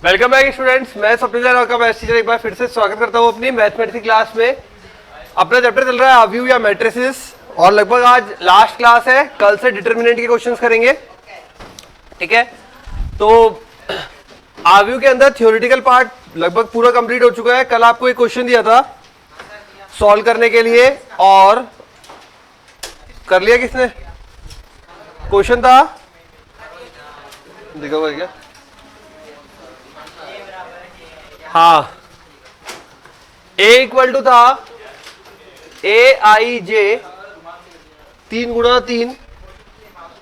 Welcome back students, मैं स्वप्निल आपका maths teacher एक बार फिर से स्वागत करता हूँ अपनी मैथमेटिक्स की क्लास में। अपना चैप्टर चल रहा है आव्यूह या मैट्रिसेस और लगभग आज लास्ट क्लास है। कल से डिटर्मिनेंट के क्वेश्चंस करेंगे, ठीक है। तो आव्यूह के अंदर थ्योरेटिकल पार्ट लगभग पूरा कंप्लीट हो चुका है। कल आपको एक क्वेश्चन दिया था सॉल्व करने के लिए और कर लिया किसने? क्वेश्चन था, देखा हुआ है क्या? हाँ, a इक्वल टू था ए आई जे 3 गुणा 3।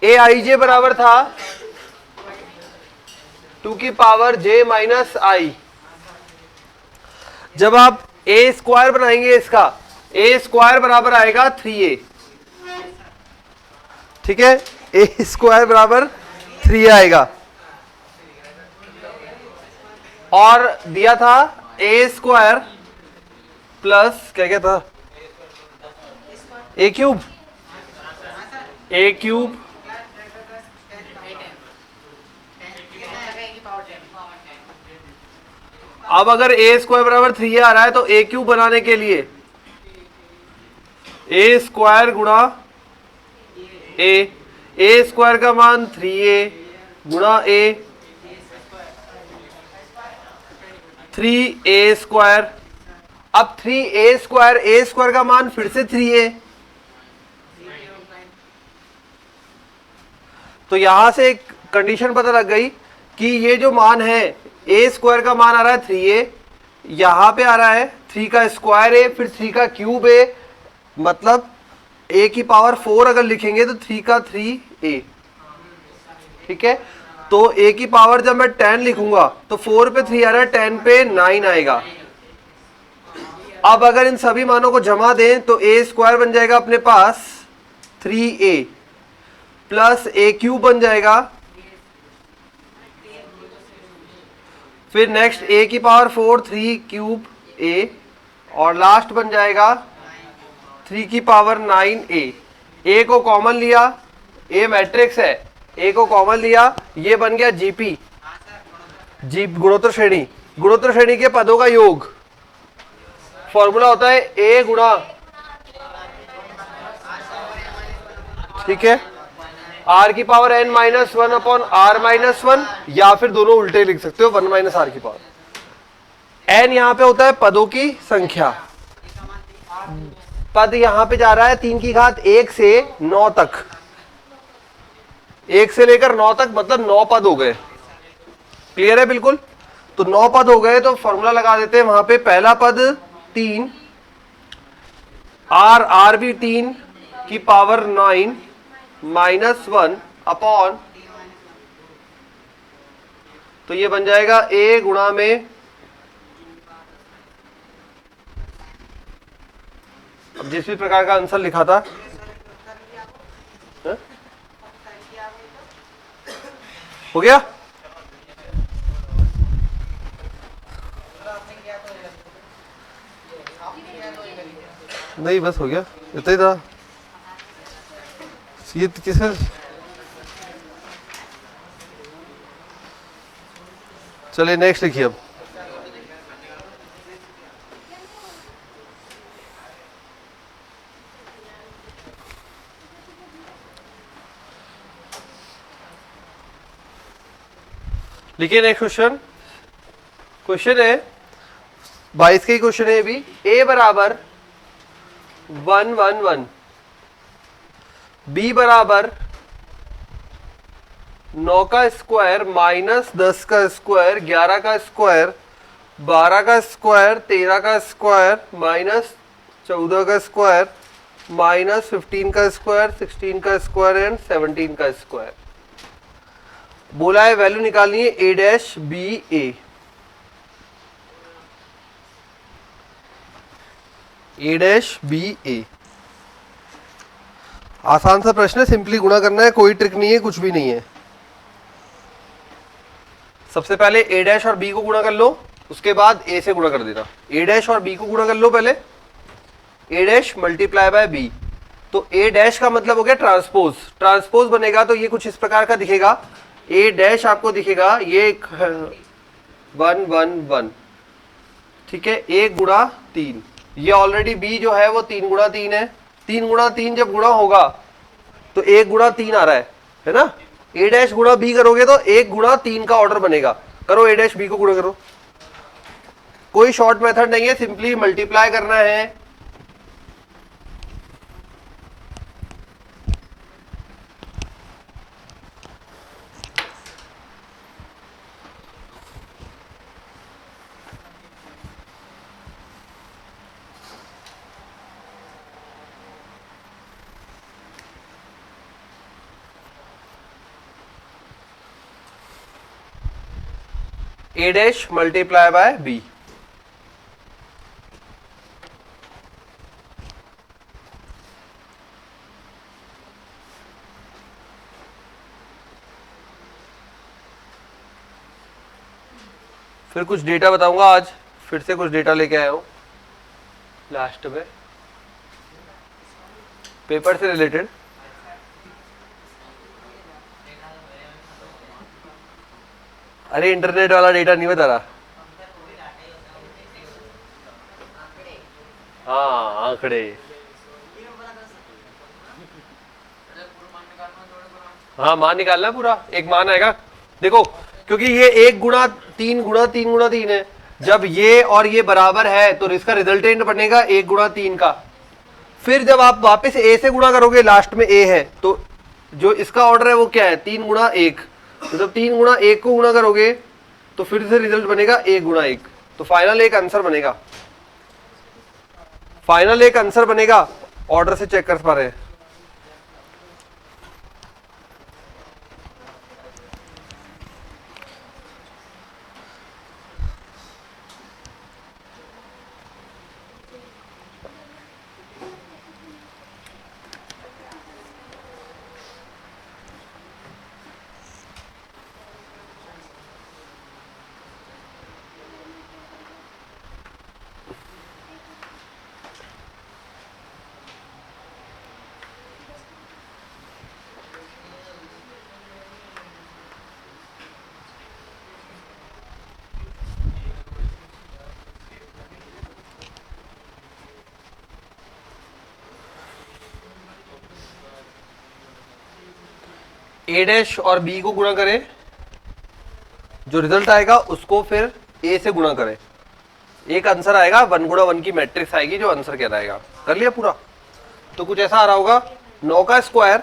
ए आई जे बराबर था 2 की पावर j माइनस आई। जब आप a स्क्वायर बनाएंगे इसका, a स्क्वायर बराबर आएगा 3a, ठीक है। a स्क्वायर बराबर 3 आएगा और दिया था ए स्क्वायर प्लस क्या क्या था, ए क्यूब अब अगर ए स्क्वायर बराबर 3 आ रहा है तो ए क्यूब बनाने के लिए ए स्क्वायर गुणा ए स्क्वायर का मान 3a गुणा ए 3a स्क्वायर। अब 3a स्क्वायर का मान फिर से 3a, तो यहां से एक कंडीशन पता लग गई कि ये जो मान है a स्क्वायर का मान आ रहा है 3a, यहां पे आ रहा है 3 का स्क्वायर a फिर 3 का क्यूब a, मतलब a की पावर 4 अगर लिखेंगे तो 3 का 3a, ठीक है। तो a की पावर जब मैं 10 लिखूंगा तो 4 पे 3 आ रहा है, 10 पे 9 आएगा। अब अगर इन सभी मानों को जमा दें तो a स्क्वायर बन जाएगा अपने पास 3a प्लस a क्यूब बन जाएगा, फिर नेक्स्ट a की पावर 4 3 क्यूब a और लास्ट बन जाएगा 3 की पावर 9a। a को कॉमन लिया, a मैट्रिक्स है, a को कॉमन लिया, ये बन गया जीपी, जी गुणोत्तर श्रेणी के पदों का योग। फॉर्मूला होता है a गुणा, ठीक है, r की power n minus 1 upon r minus 1, या फिर दोनों उल्टे लिख सकते हो 1 माइनस r की पावर। n यहां पे होता है पदों की संख्या, पद यहां पे जा रहा है 3 की घात 1 से 9 तक, 1 से लेकर 9 तक, मतलब 9 पद हो गए। क्लियर है बिल्कुल? तो 9 पद हो गए तो फॉर्मूला लगा देते हैं वहां पे। पहला पद 3, r भी 3 की पावर 9 माइनस 1 अपॉन, तो ये बन जाएगा a गुणा में, अब जिस भी प्रकार का आंसर लिखा था हो गया। नहीं बस हो गया, इतना ही था। ये किसे, चलिए नेक्स्ट लिखिए। अब लिखिए नेक्स्ट क्वेश्चन है 22 का ही क्वेश्चन है अभी। a बराबर 1 1 1, b बराबर 9 का स्क्वायर माइनस 10 का स्क्वायर 11 का स्क्वायर 12 का स्क्वायर 13 का स्क्वायर माइनस 14 का स्क्वायर माइनस 15 का स्क्वायर 16 का स्क्वायर एंड 17 का स्क्वायर। बोला है वैल्यू निकालनी है a dash B A dash B A. आसान सा प्रश्न है, सिंपली गुणा करना है, कोई ट्रिक नहीं है, कुछ भी नहीं है। सबसे पहले a डैश और b को गुणा कर लो, उसके बाद a से गुणा कर देना। a डैश और b को गुणा कर लो पहले, a dash multiply by b, तो a डैश का मतलब हो गया ट्रांसपोज बनेगा, तो ये कुछ इस प्रकार का दिखेगा। ए डैश आपको दिखेगा, ये 1 1 1, ठीक है, 1 गुणा 3। ये ऑलरेडी b जो है वो 3 गुणा 3 है। 3 गुणा 3 जब गुणा होगा तो 1 गुणा 3 आ रहा है ना। a डैश गुणा b करोगे तो 1 गुणा 3 का ऑर्डर बनेगा। करो a डैश b को गुणा करो, कोई शॉर्ट मेथड नहीं है, सिंपली मल्टीप्लाई करना है। a dash multiply by b, फिर कुछ डेटा बताऊंगा आज, फिर से कुछ डेटा लेके आया हूं लास्ट में पेपर से रिलेटेड। अरे इंटरनेट वाला डेटा नहीं बता रहा। हाँ आंकड़े, हाँ मान निकालना है पूरा, एक मान आएगा। देखो क्योंकि ये 1 गुणा 3 गुणा 3 गुणा 3 है, जब ये और ये बराबर है तो इसका रिजल्टेंट बनेगा 1 गुणा 3 का। फिर जब आप वापस a से गुणा करोगे, लास्ट में a है, तो जो इसका ऑर्डर है वो क्या है 3 गुणा 1। तो जब 3 गुणा 1 को गुणा करोगे तो फिर से रिजल्ट बनेगा 1 गुणा 1। तो फाइनल एक आंसर बनेगा, फाइनल एक आंसर बनेगा। ऑर्डर से चेक कर पा रहे हैं। ए डैश और बी को गुणा करें, जो रिजल्ट आएगा उसको फिर ए से गुणा करें, एक आंसर आएगा 1 गुणा 1 की मैट्रिक्स आएगी जो आंसर क्या आएगा। कर लिया पूरा? तो कुछ ऐसा आ रहा होगा 9 का स्क्वायर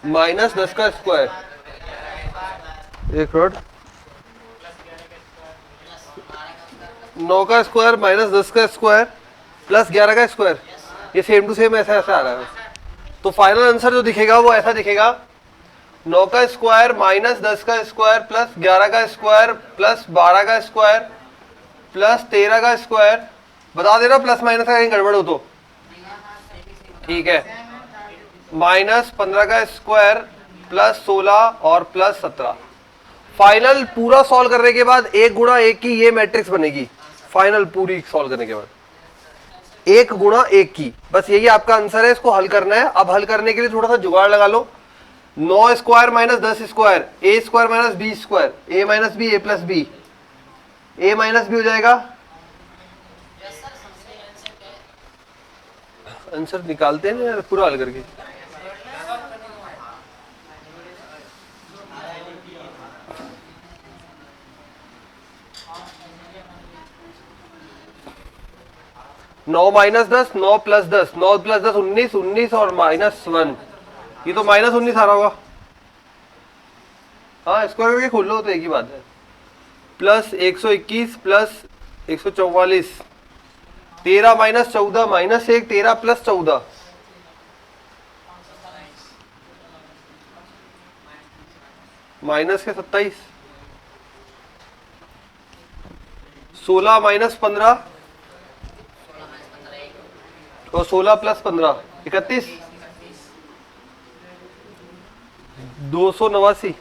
माइनस 10 का स्क्वायर, एक मिनट, 9 का स्क्वायर माइनस 10 का स्क्वायर प्लस 11 का स्क्वायर, ये सेम टू सेम ऐसा ऐसा आ रहा है। तो फाइनल आंसर जो दिखेगा वो ऐसा दिखेगा 9 का स्क्वायर माइनस 10 का स्क्वायर प्लस 11 का स्क्वायर प्लस 12 का स्क्वायर प्लस 13 का स्क्वायर। बता देना प्लस माइनस का कहीं गड़बड़ हो तो, ठीक है, माइनस 15 का स्क्वायर प्लस 16 और प्लस 17। फाइनल पूरा सॉल्व करने के बाद 1 गुणा 1 की ये मैट्रिक्स बनेगी। फाइनल पूरी सॉल्व करने के बाद 1 गुणा 1 की, बस यही आपका आंसर है। इसको हल करना है। अब हल करने के लिए थोड़ा सा जुगाड़ लगा लो। 9 square minus 10 square, A square minus B square, A minus B, A plus B, A minus B हो जाएगा। आंसर निकालते हैं ना पूरा हल करके। नौ माइनस 10, 9 प्लस 10, 9 प्लस 10 19, 19 और माइनस 1, ये तो माइनस 19 आ रहा होगा। हाँ स्क्वायर करके खोल लो तो एक ही बात है। Plus 121 plus 144, 13 minus 14 minus 1, 13 plus 14 minus के 27, 16 माइनस 15 और 16 प्लस 15 31, 289,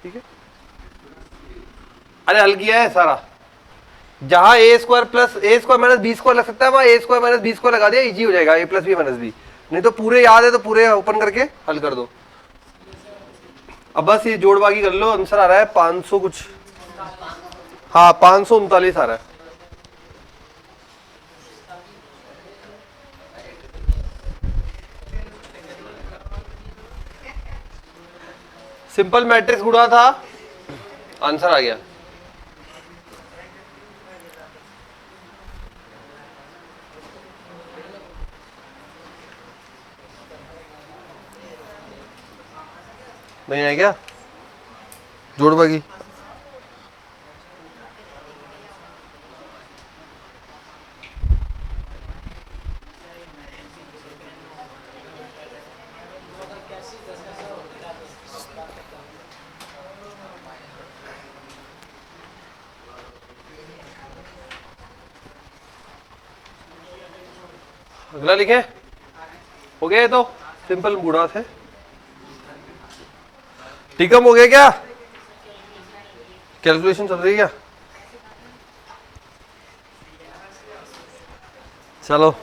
ठीक है। अरे हल किया है सारा। जहां ए स्क्वायर प्लस ए स्क्वायर माइनस बी स्क्वायर लग सकता है, वहां ए स्क्वायर माइनस बी स्क्वायर लगा दिया, इजी हो जाएगा। ए प्लस बी माइनस बी, नहीं तो पूरे याद है तो पूरे ओपन करके हल कर दो। अब बस ये जोड़ बाकी कर लो। आंसर आ रहा है 500 कुछ, हाँ 539 आ रहा है। सिंपल मैट्रिक्स गुणा था, आंसर आ गया। नहीं है क्या? जोड़ बागी अगला लिखे, हो गया ये तो सिंपल गुणा थे। टिकम हो गया क्या? कैलकुलेशन चल रही है क्या? चलो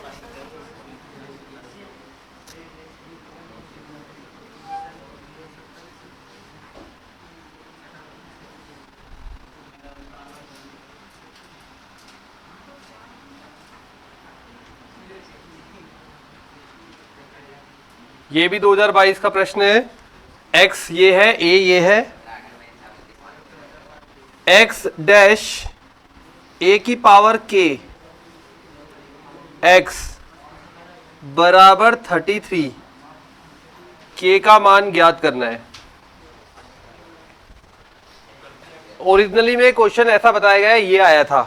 ये भी 2022 का प्रश्न है। x ये है, a ये है, x डैश a की पावर k x बराबर 33 k का मान ज्ञात करना है। ओरिजिनली में क्वेश्चन ऐसा बताया गया है, ये आया था,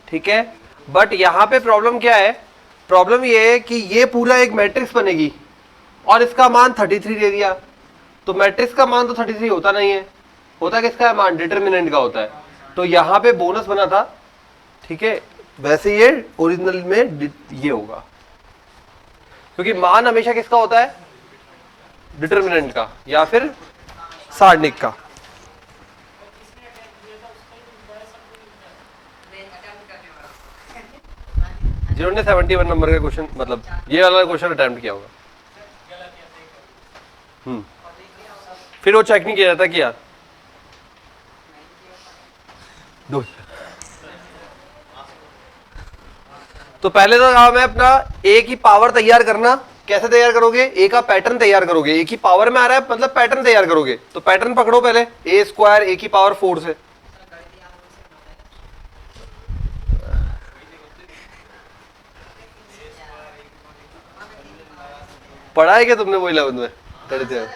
ठीक है। बट यहां पे प्रॉब्लम क्या है? प्रॉब्लम ये है कि ये पूरा एक मैट्रिक्स बनेगी और इसका मान 33 दे दिया, तो मैट्रिक्स का मान तो 33 होता नहीं है, होता किसका है मान? डिटरमिनेंट का होता है। तो यहां पे बोनस बना था, ठीक है। वैसे ये ओरिजिनल में ये होगा, क्योंकि मान हमेशा किसका होता है? डिटरमिनेंट का या फिर सारणिक का। जिन्होंने 71 नंबर का क्वेश्चन, मतलब ये वाला क्वेश्चन अटेम्प्ट किया होगा, फिर वो चेक नहीं किया जाता कि यार दो। तो पहले तो काम है अपना ए की पावर तैयार करना। कैसे तैयार करोगे? ए का पैटर्न तैयार करोगे। ए की पावर में आ रहा है मतलब पैटर्न तैयार करोगे, तो पैटर्न पकड़ो पहले, ए स्क्वायर ए की पावर 4 से। पढ़ा है क्या तुमने वो 11th में? करते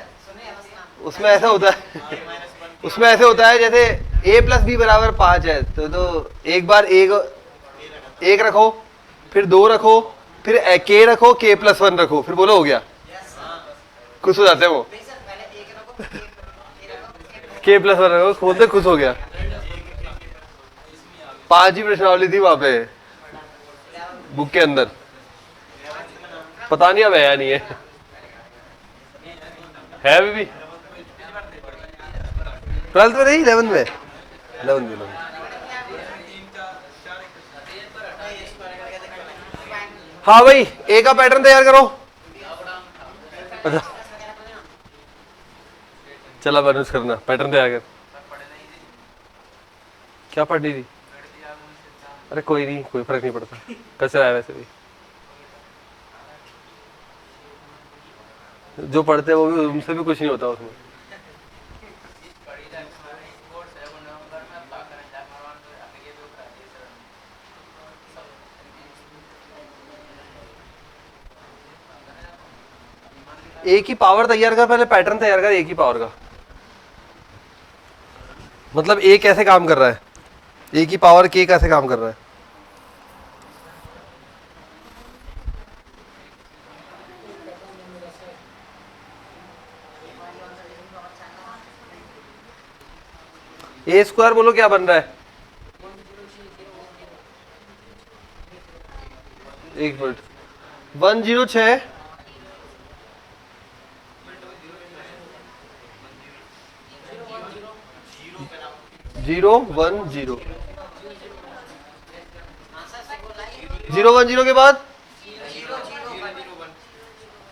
उसमें ऐसा होता है उसमें ऐसे होता है जैसे a प्लस बी बराबर 5 है, तो एक बार एक रखो, फिर 2 रखो, फिर k रखो, k प्लस 1 रखो, फिर बोलो हो गया। खुश हो जाते हैं वो, k प्लस 1 रखो, खोलते खुश हो गया। 5 ही प्रश्नावली थी वहां पे बुक के अंदर, पता नहीं अब है या नहीं है अभी भी। 12th में नहीं, 11th में। 11th में हाँ भाई, ए का पैटर्न तैयार करो। अच्छा चला मैनेज करना, पैटर्न तैयार कर। क्या पढ़नी थी? अरे कोई नहीं, कोई फर्क नहीं पड़ता, कैसे आया वैसे भी जो पढ़ते हैं वो भी, उनसे भी कुछ नहीं होता उसमें। ए की पावर तैयार कर, पहले पैटर्न तैयार कर ए की पावर का। मतलब ए कैसे काम कर रहा है, ए की पावर के कैसे काम कर रहा है। ए स्क्वायर बोलो क्या बन रहा है? एक मिनट, 106 010 010 के बाद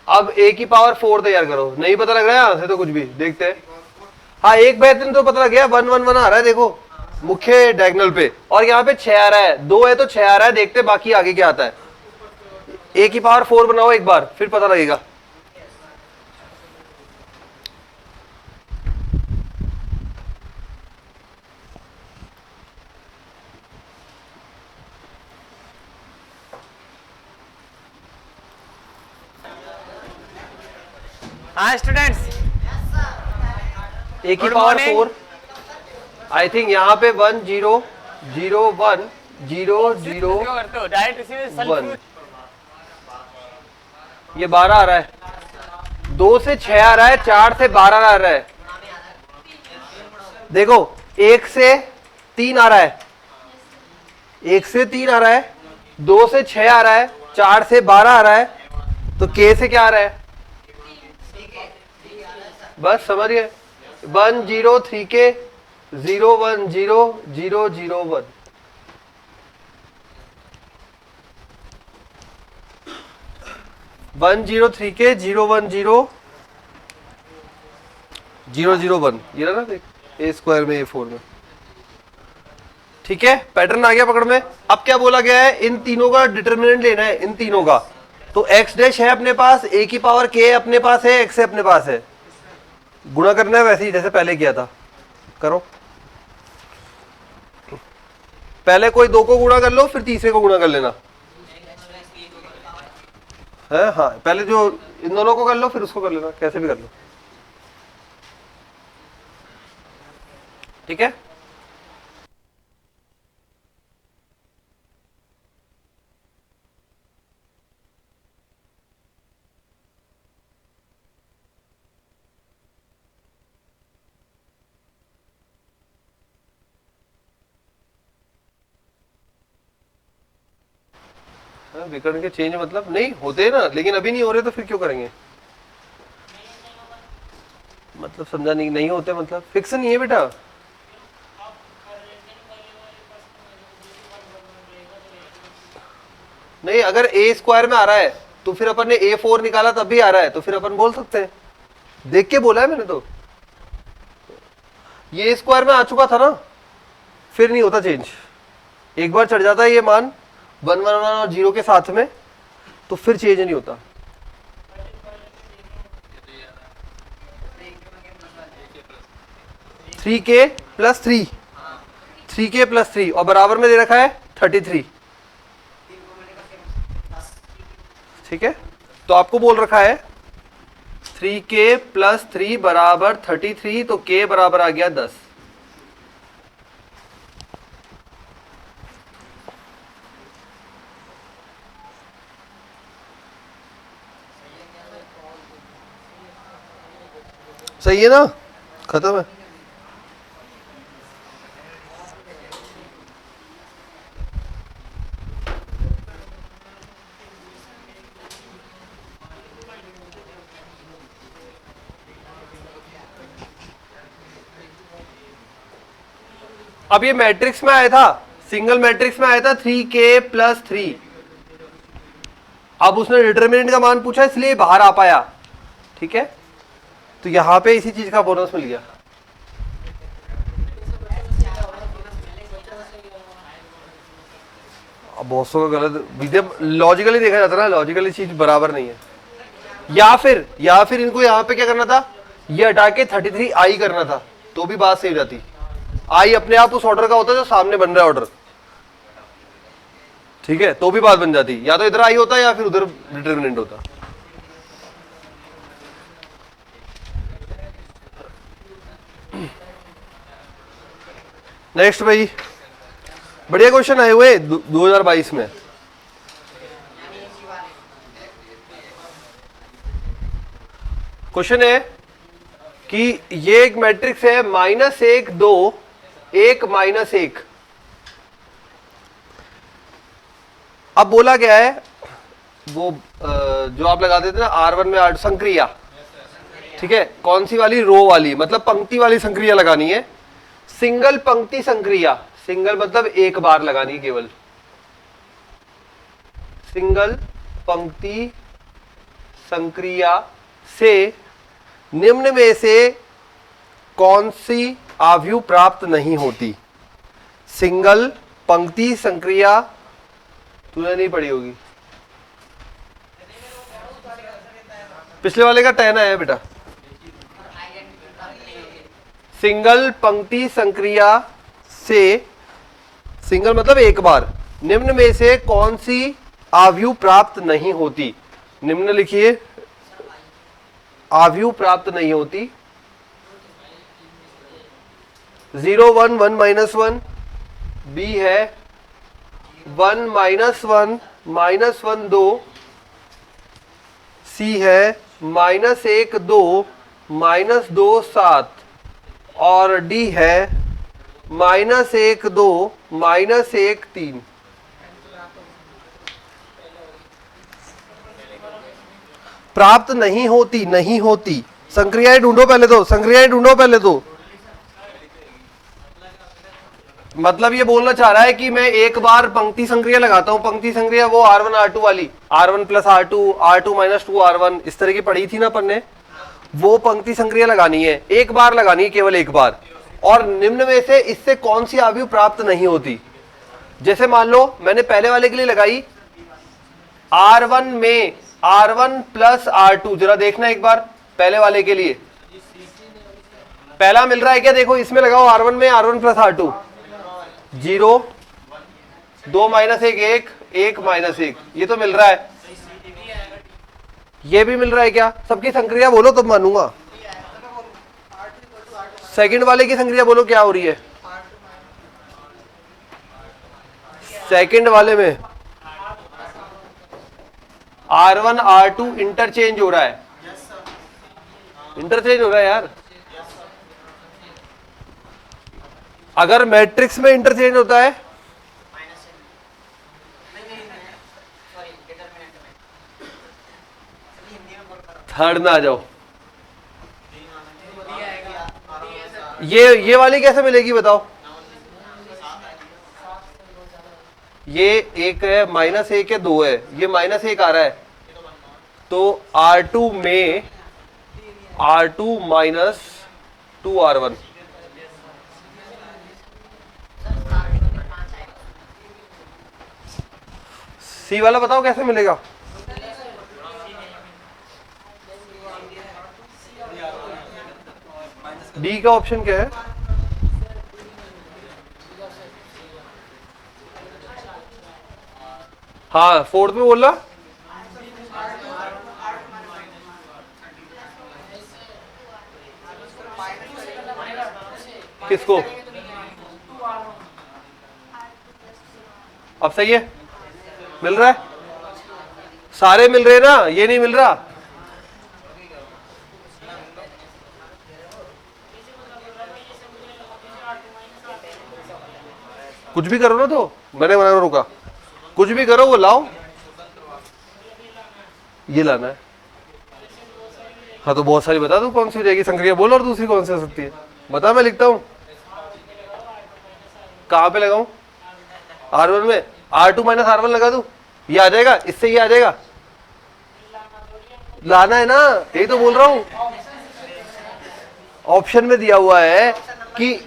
अब ए की पावर 4 तैयार करो। नहीं पता लग रहा है यहां से तो कुछ भी देखते हैं। हाँ एक बेहतरीन तो पता लग गया, 111 आ रहा है देखो, मुख्य डायगोनल पे, और यहाँ पे 6 आ रहा है, 2 है तो 6 आ रहा है, देखते बाकी आगे क्या आता है। a की पावर 4 बनाओ एक बार, फिर पता लगेगा। हाँ स्टूडेंट्स, a की Good power morning. 4, I think यहाँ पे 1 0 0 1 0 0 क्यों करते हो? डायरेक्ट रिसीव 1, ये 12 आ रहा है, 2 से 6 आ रहा है, 4 से 12 आ रहा है। देखो 1 से 3 आ रहा है, 1 से 3 आ रहा है, 2 से 6 आ रहा है, 4 से 12 आ रहा है, तो k से क्या आ रहा है? बस समझिए, 1 0 3 के 0 1 0 0 0 1। वन जीरो थ्री के 0 1 0 0 0 1, ये रहा ना, देख ए स्क्वायर में A4 में। ठीक है, पैटर्न आ गया पकड़ में। अब क्या बोला गया है, इन तीनों का डिटर्मिनेंट लेना है, इन तीनों का। तो x डैश है अपने पास, a की पावर k अपने पास है, x है अपने पास है, गुणा करना है वैसे ही जैसे पहले किया था, करो। पहले कोई 2 को गुणा कर लो, फिर तीसरे को गुणा कर लेना है। हाँ, पहले जो इन दोनों को कर लो, फिर उसको कर लेना, कैसे भी कर लो। ठीक है, विकर्ण के चेंज मतलब नहीं होते ना, लेकिन अभी नहीं हो रहे तो फिर क्यों करेंगे? मतलब समझा नहीं, नहीं होते मतलब फिक्स नहीं है बेटा। नहीं, अगर a स्क्वायर में आ रहा है तो फिर अपन ने A4 निकाला तब भी आ रहा है, तो फिर अपन बोल सकते हैं, देख के बोला है मैंने तो। ये a स्क्वायर में आ चुका था ना, फिर नहीं होता चेंज। एक बार चढ़ जाता है ये मान 1 1 1 और 0 के साथ में, तो फिर चेंज नहीं होता। थ्री के प्लस 3, 3k प्लस 3, और बराबर में दे रखा है 33। ठीक है, तो आपको बोल रखा है 3k प्लस 3 बराबर 33, तो k बराबर आ गया 10। सही है ना, खत्म है। अब ये मैट्रिक्स में आया था, सिंगल मैट्रिक्स में आया था 3k प्लस 3। अब उसने डिटर्मिनेंट का मान पूछा, इसलिए बाहर आ पाया। ठीक है, तो यहां पे इसी चीज का बोनस मिल गया। अब बहुत सौ का गलत विद्या, लॉजिकली देखा जाता है ना, लॉजिकली चीज बराबर नहीं है। या फिर इनको यहाँ पे क्या करना था, ये हटा के 33 आई करना था, तो भी बात सही हो जाती। आई अपने आप उस ऑर्डर का होता है जो सामने बन रहा है ऑर्डर। ठीक है, तो भी बात बन जाती, या तो इधर आई होता या फिर उधर डिटर्मिनेंट होता। नेक्स्ट भाई, बढ़िया क्वेश्चन आए हुए 2022 में। क्वेश्चन है कि ये एक मैट्रिक्स है -1 2 1 -1। अब बोला गया है वो जो आप लगाते थे ना R1 में R संक्रिया। ठीक है, कौन सी वाली, रो वाली, मतलब पंक्ति वाली संक्रिया लगानी है। सिंगल पंक्ति संक्रिया, सिंगल मतलब एक बार लगानी है केवल। सिंगल पंक्ति संक्रिया से निम्न में से कौन सी आव्यूह प्राप्त नहीं होती। सिंगल पंक्ति संक्रिया, तूने नहीं पढ़ी होगी, पिछले वाले का टहना है बेटा। सिंगल पंक्ति संक्रिया से, सिंगल मतलब एक बार, निम्न में से कौन सी आव्यूह प्राप्त नहीं होती? निम्न लिखिए, आव्यूह प्राप्त नहीं होती। 0 1 1 -1, बी है 1 -1 -1 2, सी है -1 2 -2 7, और डी है -1 2 -1 3। प्राप्त नहीं होती, नहीं होती। संक्रियाएं ढूंढो पहले तो, संक्रियाएं ढूंढो पहले तो। मतलब ये बोलना चाह रहा है कि मैं एक बार पंक्ति संक्रिया लगाता हूं, पंक्ति संक्रिया वो R1 R2 वाली, R1 + R2 R2 - 2 R1 इस तरह की पढ़ी थी ना अपन ने, वो पंक्ति संक्रिया लगानी है, एक बार लगानी है, केवल एक बार। और निम्न में से इससे कौन सी आव्यूह प्राप्त नहीं होती? जैसे मान लो मैंने पहले वाले के लिए लगाई, R1 में R1 + R2, जरा देखना एक बार पहले वाले के लिए, पहला मिल रहा है क्या? देखो इसमें लगाओ R1 में R1 + R2, 0 2 - 1 1 1 -1, ये तो मिल रहा है। ये भी मिल रहा है क्या? सबकी संक्रिया बोलो तब मानूंगा। सेकंड वाले की संक्रिया बोलो क्या हो रही है? सेकंड वाले में R1 R2 इंटरचेंज हो रहा है, इंटरचेंज हो रहा है यार। अगर मैट्रिक्स में इंटरचेंज होता है, थर्ड में आ जाओ। ये वाली कैसे मिलेगी बताओ? ये एक है, -1 है, 2 है, ये -1 आ रहा है, तो R2 में R2 - 2 R1, सी वाला बताओ कैसे मिलेगा? डी का ऑप्शन क्या है? हाँ फोर्थ में बोल रहा, किसको? अब सही है, मिल रहा है, सारे मिल रहे हैं ना, ये नहीं मिल रहा। कुछ भी करो ना, तो मैंने मना रुका, कुछ भी करो वो लाओ, ये लाना है। हाँ तो बहुत सारी बता दो कौन सी हो जाएगी संक्रिया, बोलो, और दूसरी कौन सी हो सकती है बता, मैं लिखता हूं। कहां पे लगाऊं? R1 में R2 - R1 लगा दूं, ये आ जाएगा, इससे ये आ जाएगा। लाना है ना, यही तो बोल रहा हूं। ऑप्शन में दिया हुआ है कि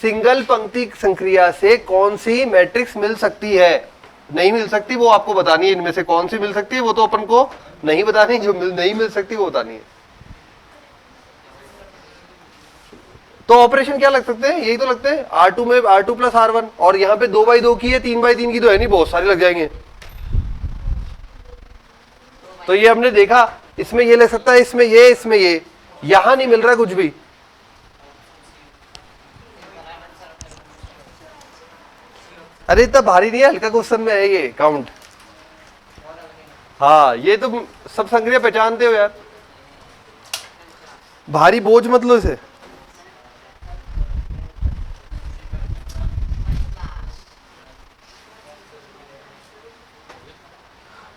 सिंगल पंक्ति संक्रिया से कौन सी मैट्रिक्स मिल सकती है, नहीं मिल सकती वो आपको बतानी है। इनमें से कौन सी मिल सकती है वो तो अपन को नहीं बतानी, जो नहीं मिल सकती वो बतानी है। तो ऑपरेशन क्या लग सकते हैं? यही तो लगते हैं, R2 में R2 + R1, और यहाँ पे 2/2 की है, 3/3 की तो है नहीं, बहुत सारे लग जाएंगे। तो ये हमने देखा, इसमें ये लग सकता है, इसमें ये, इसमें ये, यहां नहीं मिल रहा कुछ भी। अरे इतना भारी नहीं है, हल्का क्वेश्चन में है ये काउंट। हाँ ये तो सब संक्रिया पहचानते हो यार, भारी बोझ मत लो इसे।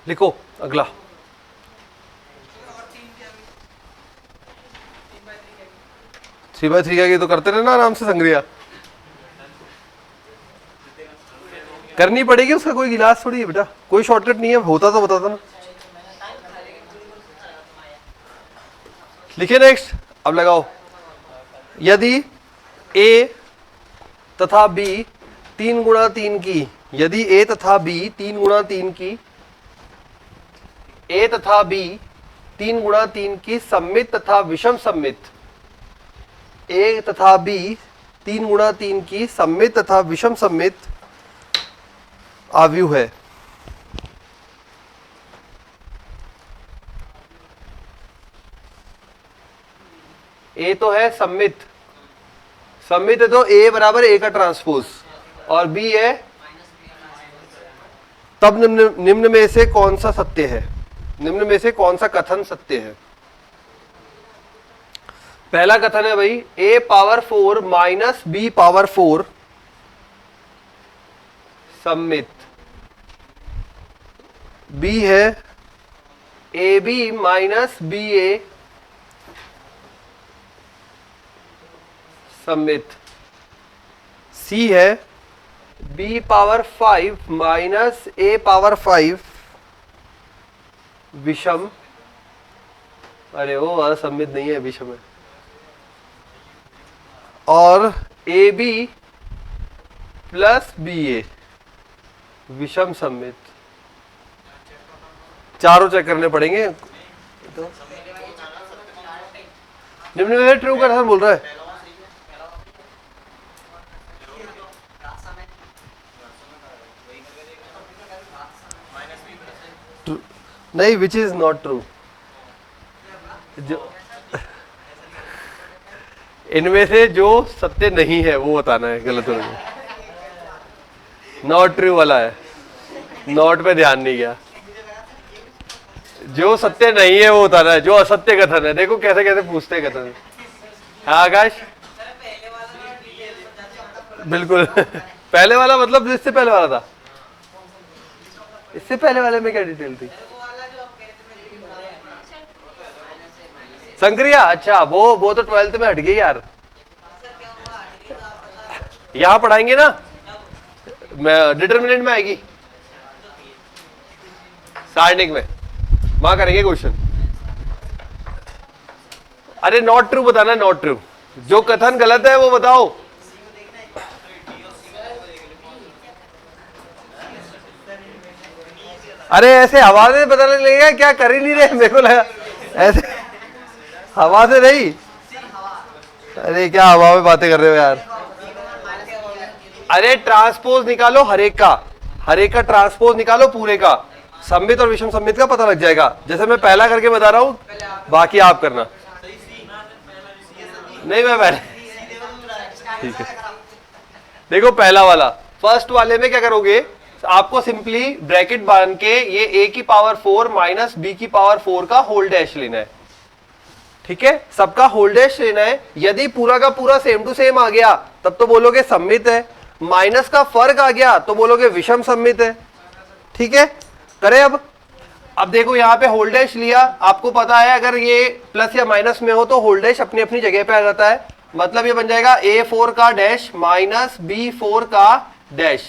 लिखो अगला, थ्री बाय थ्री का तो करते रहना आराम से, संक्रिया करनी पड़ेगी, उसका कोई गिलास थोड़ी है बेटा, कोई शॉर्टकट नहीं है, होता तो बताता ना। लिखिए नेक्स्ट, अब लगाओ। यदि A तथा B 3 गुणा 3 की, यदि a तथा b 3 गुणा 3 की, a तथा b 3 गुणा 3 की सममित तथा विषम सममित, a तथा b 3 गुणा 3 की सममित तथा विषम सममित आव्यूह है। a तो है सममित, सममित है तो a बराबर a का ट्रांसपोज, और b है, तब निम्न में से कौन सा सत्य है, निम्न में से कौन सा कथन सत्य है। पहला कथन है भाई a power 4 minus b power 4 सममित, b है ab माइनस ba सममित, c है b power 5 minus a power 5 विषम, अरे वो असममित नहीं है, विषम है, और ए बी प्लस बी ए विषम सममित। चारों चेक करने पड़ेंगे। तो निम्न में ट्रू कथन बोल रहा है, नहीं, विच इज नॉट ट्रू। जो इनमें से जो सत्य नहीं है वो बताना है, गलत हो गया। नॉट ट्रू वाला है, नॉट पे ध्यान नहीं गया। जो सत्य नहीं है वो बताना है, जो असत्य कथन है। देखो कैसे कैसे पूछते हैं कथन। हाँ आकाश, बिल्कुल पहले वाला मतलब इससे पहले वाला था, इससे पहले वाले में क्या डिटेल थी? संक्रिया, अच्छा वो तो 12th में हट गई यार। यहां पढ़ाएंगे ना, मैं डिटर्मिनेंट में आएगी, सारणिक में वहां करेंगे क्वेश्चन। अरे नॉट ट्रू बताना, नॉट ट्रू, जो कथन गलत है वो बताओ। अरे ऐसे हवा से बताने लगेगा, क्या कर ही नहीं रहे, मेरे को लगा ऐसे हवा से नहीं। अरे क्या हवा में बातें कर रहे हो यार। अरे ट्रांसपोज निकालो हर एक का ट्रांसपोज निकालो पूरे का, सममित और विषम सममित का पता लग जाएगा। जैसे मैं पहला करके बता रहा हूं, बाकी आप करना। नहीं मैं पहले, ठीक है। देखो पहला वाला, फर्स्ट वाले में क्या करोगे, आपको सिंपली ब्रैकेट बांध के ये a की पावर 4 माइनस b की पावर 4 का होल डैश लेना है, ठीक है। सबका होल डैश लेना है। यदि पूरा का पूरा सेम टू सेम आ गया तब तो बोलोगे सममित है, माइनस का फर्क आ गया तो बोलोगे विषम सममित है, ठीक है। करें अब देखो यहाँ पे होल डैश लिया, आपको पता है अगर ये प्लस या माइनस में हो तो होल डैश अपनी अपनी जगह पे आ जाता है। मतलब ये बन जाएगा a4 का डैश माइनस b4 का डैश,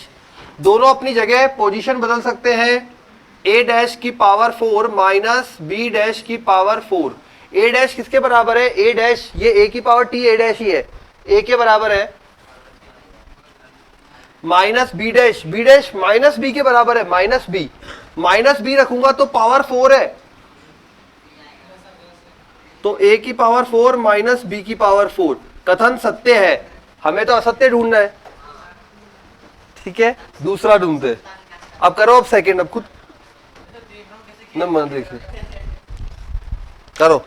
दोनों अपनी जगह पोजीशन बदल सकते हैं। a डैश की पावर 4 माइनस b डैश की पावर 4, a डैश किसके बराबर है, a डैश ये a की पावर t a डैश ही है, a के बराबर है, minus b dash minus b के बराबर है, माइनस b रखूंगा तो पावर 4 है, तो a की पावर 4 माइनस b की पावर 4। कथन सत्य है, हमें तो असत्य ढूंढना है, ठीक है। दूसरा ढूंढते, अब करो, अब सेकंड, अब खुद नंबर देखिए, करो।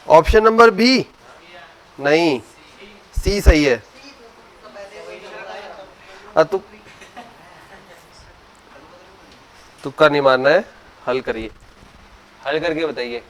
ऑप्शन नंबर बी नहीं, सी सही है। तुक्का नहीं मारना है, हल करिए, हल करके बताइए।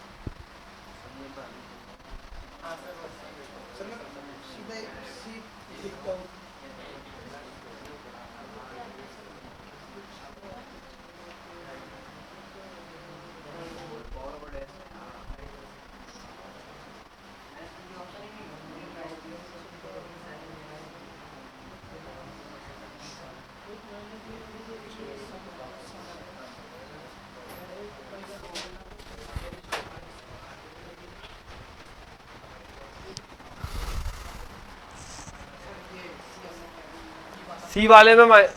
सी वाले में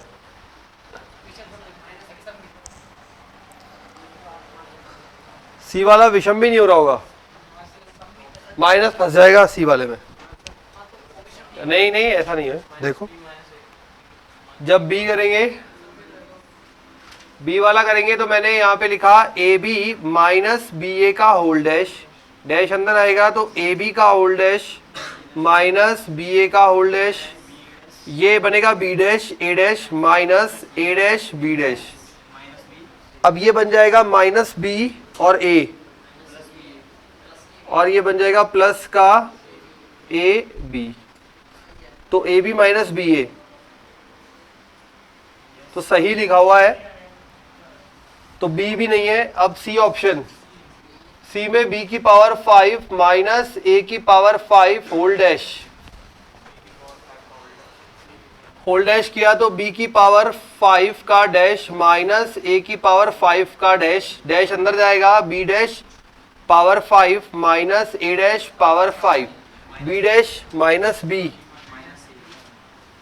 सी वाला विषम भी नहीं हो रहा होगा, माइनस फंस जाएगा सी वाले में। नहीं नहीं ऐसा नहीं है, देखो जब बी करेंगे, बी वाला करेंगे तो मैंने यहां पे लिखा ए बी माइनस बी ए का होल डैश, डैश अंदर आएगा तो ए बी का होल डैश माइनस बी ए का होल डैश, ये बनेगा बी डैश ए डैश माइनस ए डैश बी डैश। अब ये बन जाएगा माइनस बी और ए, और ये बन जाएगा प्लस का ए बी, तो ए बी माइनस बी ए तो सही लिखा हुआ है, तो बी भी नहीं है। अब सी ऑप्शन, सी में बी की पावर 5 माइनस ए की power 5 whole dash, whole dash किया तो b की पावर 5 का डैश माइनस a की पावर 5 का डैश, डैश अंदर जाएगा b dash power 5 minus a dash power 5, b dash minus b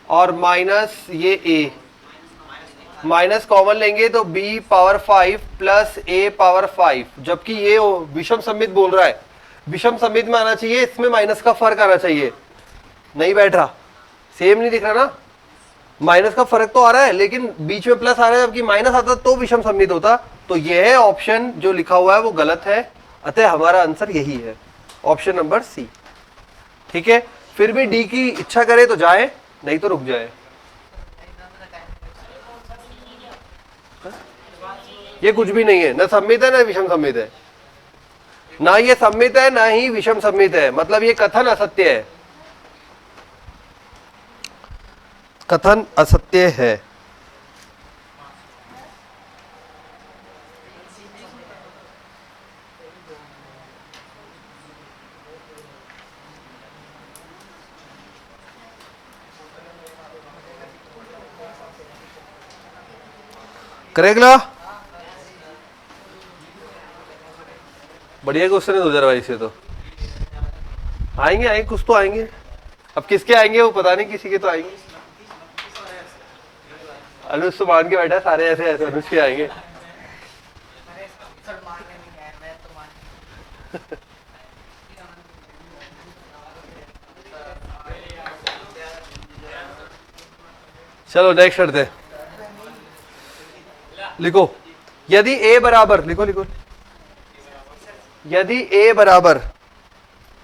और माइनस ये a, माइनस कॉमन लेंगे तो b power 5 plus a power 5, जबकि ये विषम सममित बोल रहा है, विषम सममित में आना चाहिए, इसमें माइनस का फर्क आना चाहिए, नहीं बैठ रहा, सेम नहीं दिख रहा ना, माइनस का फर्क तो आ रहा है लेकिन बीच में प्लस आ रहा है, जबकि माइनस आता तो विषम सममित होता। तो यह ऑप्शन जो लिखा हुआ है वो गलत है, अतः हमारा आंसर यही है, ऑप्शन नंबर सी। ठीक है, फिर भी डी की इच्छा करे तो जाए, नहीं तो रुक जाए। ये कुछ भी नहीं है, ना सममित है ना विषम सममित है, ना ये सममित है ना ही विषम सममित है, मतलब ये कथन असत्य है, कथन असत्य है। करेगा, बढ़िया क्वेश्चन है 2022 से, तो आएंगे आएंगे कुछ तो आएंगे, अब किसके आएंगे वो पता नहीं, किसी के तो आएंगे। अनुज तो मान के बैठा, सारे ऐसे ऐसे अनुज के आएंगे। चलो नेक्स्ट करते हैं, लिखो यदि a बराबर, लिखो लिखो, यदि a बराबर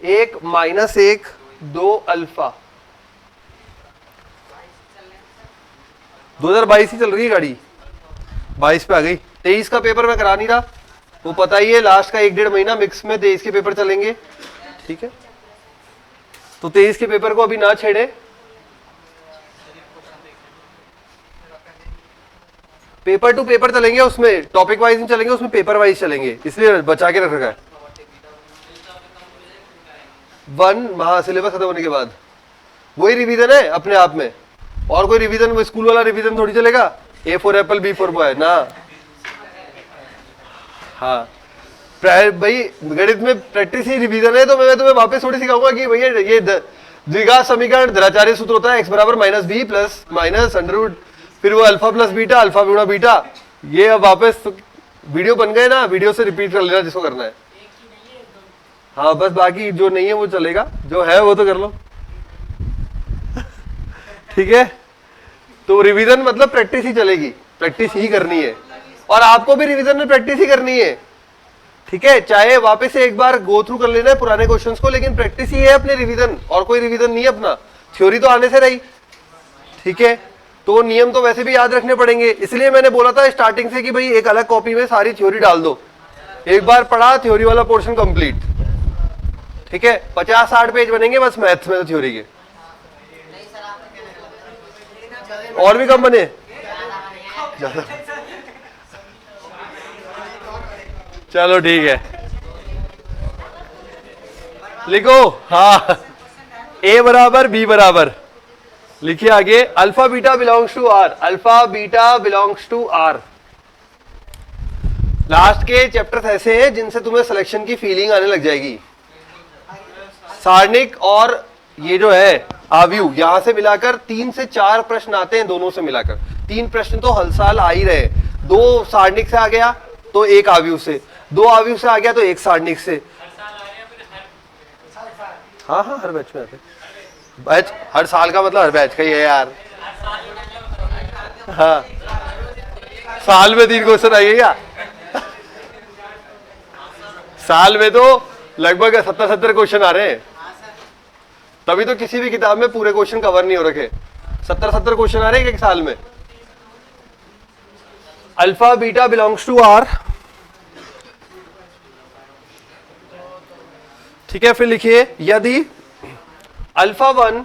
1 माइनस 1 2 अल्फा, 2022 ही चल रही है गाड़ी, 22 पे आ गई, 23 का पेपर मैं करा नहीं रहा, वो पता ही है, लास्ट का 1-1.5 महीना मिक्स में 23 के पेपर चलेंगे। ठीक है, तो 23 के पेपर को अभी ना छेड़े, पेपर टू पेपर चलेंगे, उसमें टॉपिक वाइज नहीं चलेंगे, उसमें पेपर वाइज चलेंगे, इसलिए बचा के रख रखा है। 1 महा सिलेबस खत्म होने के बाद वही रिवीजन है अपने आप में, और कोई रिवीजन, वो स्कूल वाला रिवीजन थोड़ी चलेगा, A for Apple B for boy ना। हाँ भाई गणित में प्रैक्टिस ही रिवीजन है, तो मैं तुम्हें वापस थोड़ी सिखाऊंगा कि भैया ये द्विघात समीकरण द्विघाचार्य सूत्र होता है, x बराबर minus b plus minus under root, फिर वो अल्फा प्लस बीटा, अल्फा गुणा बीटा, ये अब वापस वीडियो बन गए ना, वीडियो से रिपीट कर लेना जिसको करना है। हाँ बस बाकी जो नहीं है वो चलेगा, जो है वो तो कर लो। ठीक है, तो रिवीजन मतलब प्रैक्टिस ही चलेगी, प्रैक्टिस ही करनी है, और आपको भी रिवीजन में प्रैक्टिस ही करनी है। ठीक है, चाहे वापस से एक बार गो थ्रू कर लेना है पुराने क्वेश्चंस को, लेकिन प्रैक्टिस ही है अपने रिवीजन, और कोई रिवीजन नहीं है अपना, थ्योरी तो आने से रही। ठीक है, तो नियम तो वैसे भी याद रखने पड़ेंगे, इसलिए मैंने बोला था स्टार्टिंग से कि भाई एक अलग कॉपी में सारी थ्योरी डाल दो, एक बार पढ़ा थ्योरी वाला पोर्शन कंप्लीट। ठीक है, 50-60 पेज बनेंगे बस मैथ्स में तो थ्योरी के, और भी कम बने ज्यादा। चलो ठीक है, लिखो। हाँ, a बराबर b बराबर, लिखिए आगे, alpha beta belongs to R, alpha beta belongs to R. Last के चैप्टर्स ऐसे हैं जिनसे तुम्हें सिलेक्शन की फीलिंग आने लग जाएगी। सारणिक और ये जो है आव्यूह, यहां से मिलाकर 3 से 4 प्रश्न आते हैं, दोनों से मिलाकर 3 प्रश्न तो हर साल आ ही रहे। 2 सारणिक से आ गया तो 1 आव्यूह से, 2 आव्यूह से आ गया तो 1 सारणिक से। हाँ हाँ, हर बैच में आते। बैच हर साल का मतलब हर बैच का ही है यार। हाँ, साल में 3 क्वेश्चन आएंगे क्या? साल में तो लगभग 70 क्वेश्चन आ रहे हैं, तभी तो किसी भी किताब में पूरे क्वेश्चन कवर नहीं हो रखे। 70 क्वेश्चन आ रहे हैं एक साल में। Alpha beta belongs to R, ठीक है। फिर लिखिए यदि अल्फा वन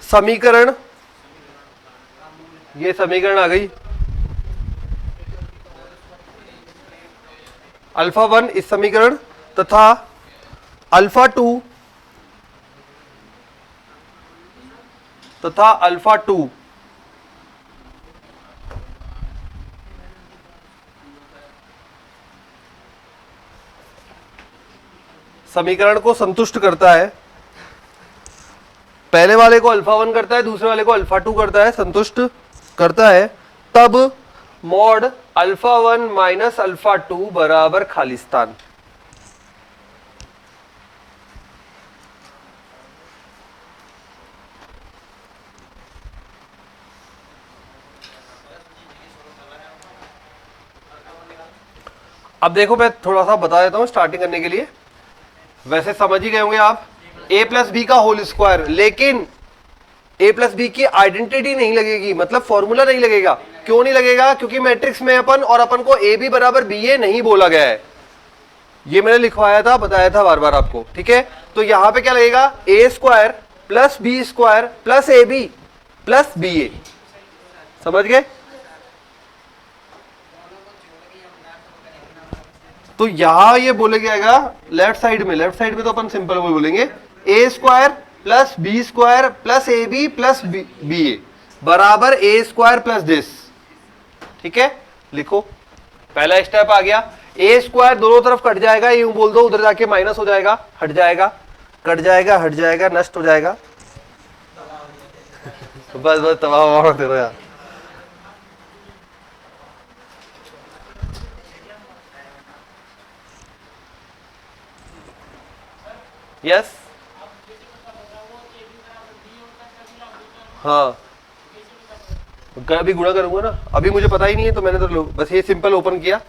समीकरण, ये समीकरण आ गई, अल्फा 1 इस समीकरण तथा अल्फा 2 समीकरण को संतुष्ट करता है। पहले वाले को अल्फा 1 करता है, दूसरे वाले को अल्फा 2 करता है, संतुष्ट करता है, तब मॉड अल्फा 1 माइनस अल्फा 2 बराबर खालिस्तान। अब देखो मैं थोड़ा सा बता देता हूं स्टार्टिंग करने के लिए। वैसे समझ ही गए होंगे आप a प्लस बी का होल स्क्वायर, लेकिन a प्लस बी की आइडेंटिटी नहीं लगेगी, मतलब फॉर्मूला नहीं लगेगा। क्यों नहीं लगेगा? क्योंकि मैट्रिक्स में अपन को ए बी बराबर बी ए नहीं बोला गया है। ये मैंने लिखवाया था, बताया था बार बार आपको, ठीक है। तो यहां पे क्या लगेगा? A square plus B square plus A B plus B A. समझ गए? तो यहां ये बोले जाएगा लेफ्ट साइड में तो अपन सिंपल वो बोलेंगे A square plus B square plus A B plus B A बराबर ए स्क्वायर प्लस दिस, ठीक है। लिखो, पहला स्टेप आ गया। ए स्क्वायर दोनों तरफ कट जाएगा, यूं बोल दो, उधर जाके माइनस हो जाएगा, हट जाएगा, कट जाएगा, हट जाएगा, नष्ट हो जाएगा। बस बस तबाह दे रहा यार। यस, हाँ, अभी गुणा करूंगा ना, अभी मुझे पता ही नहीं है तो मैंने तो बस ये सिंपल ओपन किया।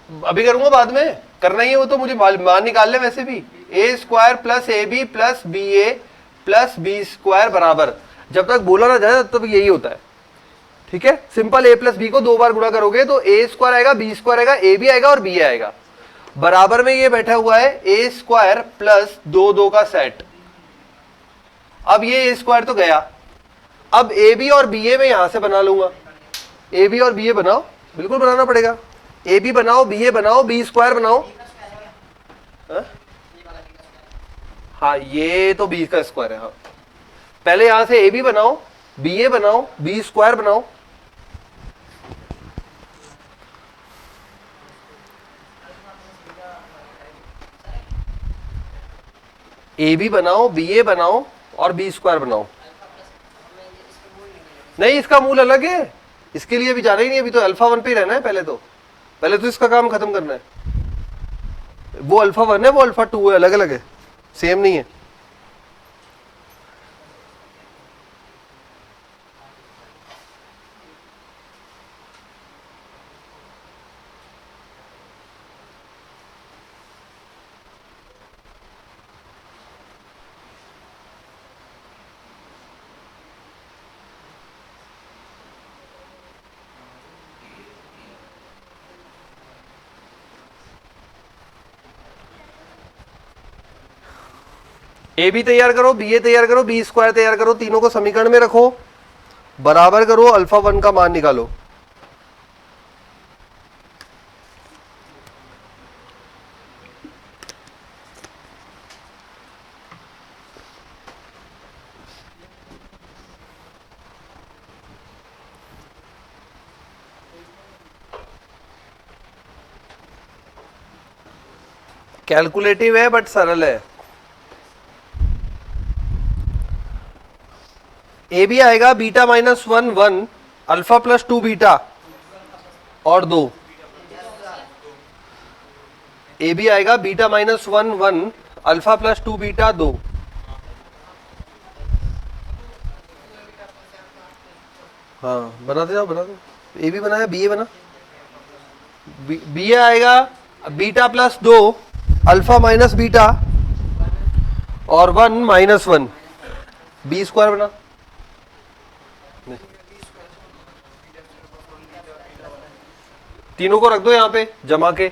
अभी करूंगा, बाद में करना ही है वो तो, मुझे मान निकाल ले। वैसे भी A square plus A B plus B A plus B square बराबर, जब तक बोला ना जाए तब यही होता है, ठीक है। सिंपल ए प्लस बी को 2 बार गुणा करोगे तो ए स्क्वायर आएगा, बी स्क्वायर आएगा, ए बी आएगा और बी आएगा। बराबर में ये बैठा हुआ है ए स्क्वायर प्लस 2 2 का सेट। अब ये ए स्क्वायर तो गया, अब ए बी और बी ए में यहां से बना लूंगा। ए बी और बी ए बनाओ, बिल्कुल बनाना पड़ेगा। ए बी बनाओ, बी ए बनाओ, बी स्क्वायर बनाओ। हाँ, ये तो बी का स्क्वायर है। हाँ, पहले यहां से ए बी बनाओ, बी ए बनाओ, बी स्क्वायर बनाओ। ए बी बनाओ, बी ए बनाओ और बी स्क्वायर बनाओ। नहीं, इसका मूल अलग है, इसके लिए अभी जाना ही नहीं, अभी तो अल्फा 1 पे ही रहना है। पहले तो इसका काम खत्म करना है। वो अल्फा 1 है, वो अल्फा 2 है, अलग अलग है, सेम नहीं है। ए बी तैयार करो, बी ए तैयार करो, बी स्क्वायर तैयार करो, तीनों को समीकरण में रखो, बराबर करो, अल्फा 1 का मान निकालो। कैलकुलेटिव है बट सरल है। ए भी आएगा beta minus 1 1 alpha plus 2 beta और 2। ए भी आएगा beta minus 1 1 alpha plus 2 beta 2। हाँ बनाते जाओ बना दो। ए भी बनाया बी ए बना। बी ए आएगा beta plus 2 alpha minus beta और 1 माइनस 1 बी स्क्वायर बना। तीनों को रख दो यहां पे जमा के,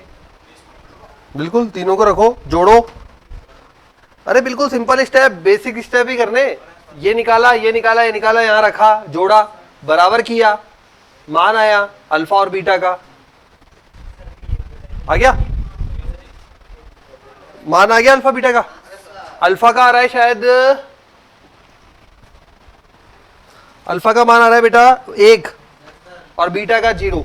बिल्कुल तीनों को रखो जोड़ो। अरे बिल्कुल सिंपल स्टेप, बेसिक स्टेप ही करने। ये निकाला ये निकाला ये निकाला, यहां रखा जोड़ा बराबर किया, मान आया अल्फा और बीटा का। आ गया मान आ गया अल्फा बीटा का। अल्फा का आ रहा है शायद, अल्फा का मान आ रहा है बेटा 1 और बीटा का 0।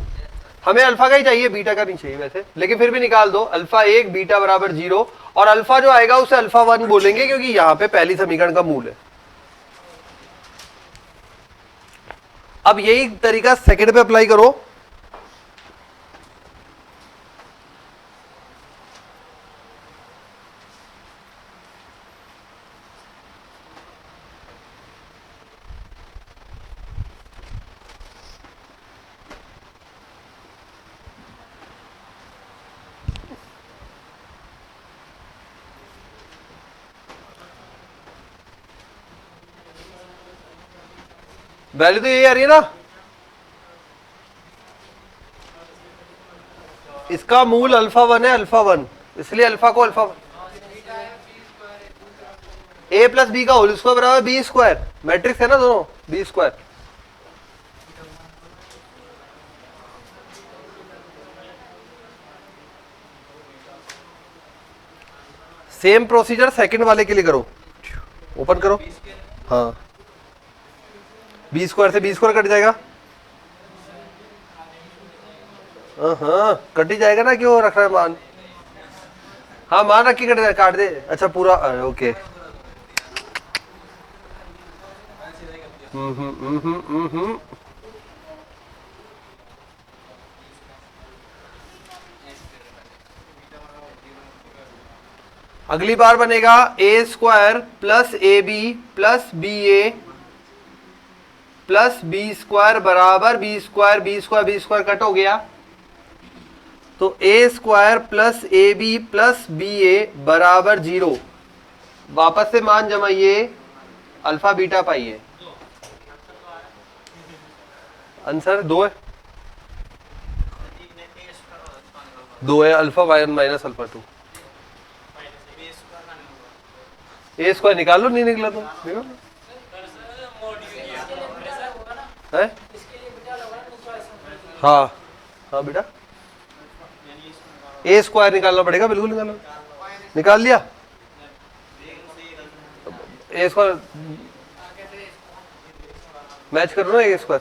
हमें अल्फा का ही चाहिए, बीटा का नहीं चाहिए वैसे, लेकिन फिर भी निकाल दो। अल्फा 1 बीटा बराबर 0 और अल्फा जो आएगा उसे अल्फा 1 बोलेंगे क्योंकि यहां पे पहली समीकरण का मूल है। अब यही तरीका सेकंड पे अप्लाई करो। वैल्यू तो यही आ रही है ना, इसका मूल अल्फा 1 है, अल्फा 1, इसलिए अल्फा को अल्फा ए प्लस बी का होल स्क्वायर बराबर बी स्क्वायर। मैट्रिक्स है ना दोनों, B square. Same procedure second वाले के लिए करो, ओपन करो। हाँ बी स्क्वायर से बी स्क्वायर कट जाएगा। हाँ कट ही जाएगा ना, क्यों रख रहा है मान। हाँ मान रख के कट जाए, काट दे। अच्छा पूरा ओके। अगली बार बनेगा A square plus A B plus B A plus B square बराबर B square. B square B square cut हो गया, तो A square plus A B plus B A बराबर 0। वापस से मान जमाइए, अल्फा बीटा पाइए। आंसर 2 है, 2 है। Alpha 1 minus alpha 2। A square निकाल लो, नहीं निकला तो निकाल लो। है हाँ हाँ बेटा, ए स्क्वायर निकालना पड़ेगा, बिल्कुल निकालो। निकाल लिया ए स्क्वायर, मैच करो ना ए स्क्वायर।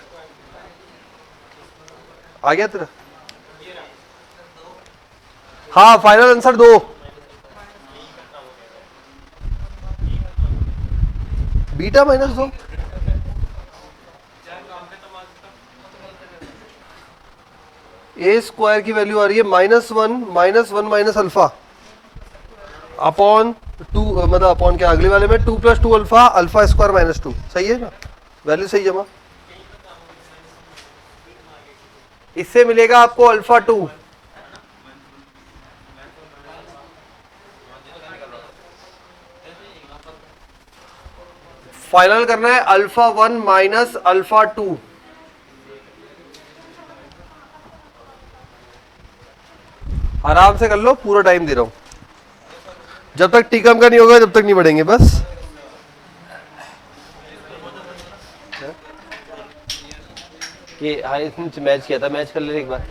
आ गया तेरा? हाँ final answer 2। Beta minus 2। A square की वैल्यू आ रही है -1 -1 माइनस अल्फा अपॉन 2, मतलब अपॉन क्या अगले वाले में 2 + 2 अल्फा, अल्फा स्क्वायर -2। सही है ना, वैल्यू सही जमा। इससे मिलेगा आपको अल्फा 2। फाइनल करना है अल्फा 1 माइनस अल्फा 2। आराम से कर लो, पूरा टाइम दे रहा हूं। जब तक टीकम का नहीं होगा जब तक नहीं बढ़ेंगे बस। ये हाँ इसने मैच किया था, मैच कर ले एक बार।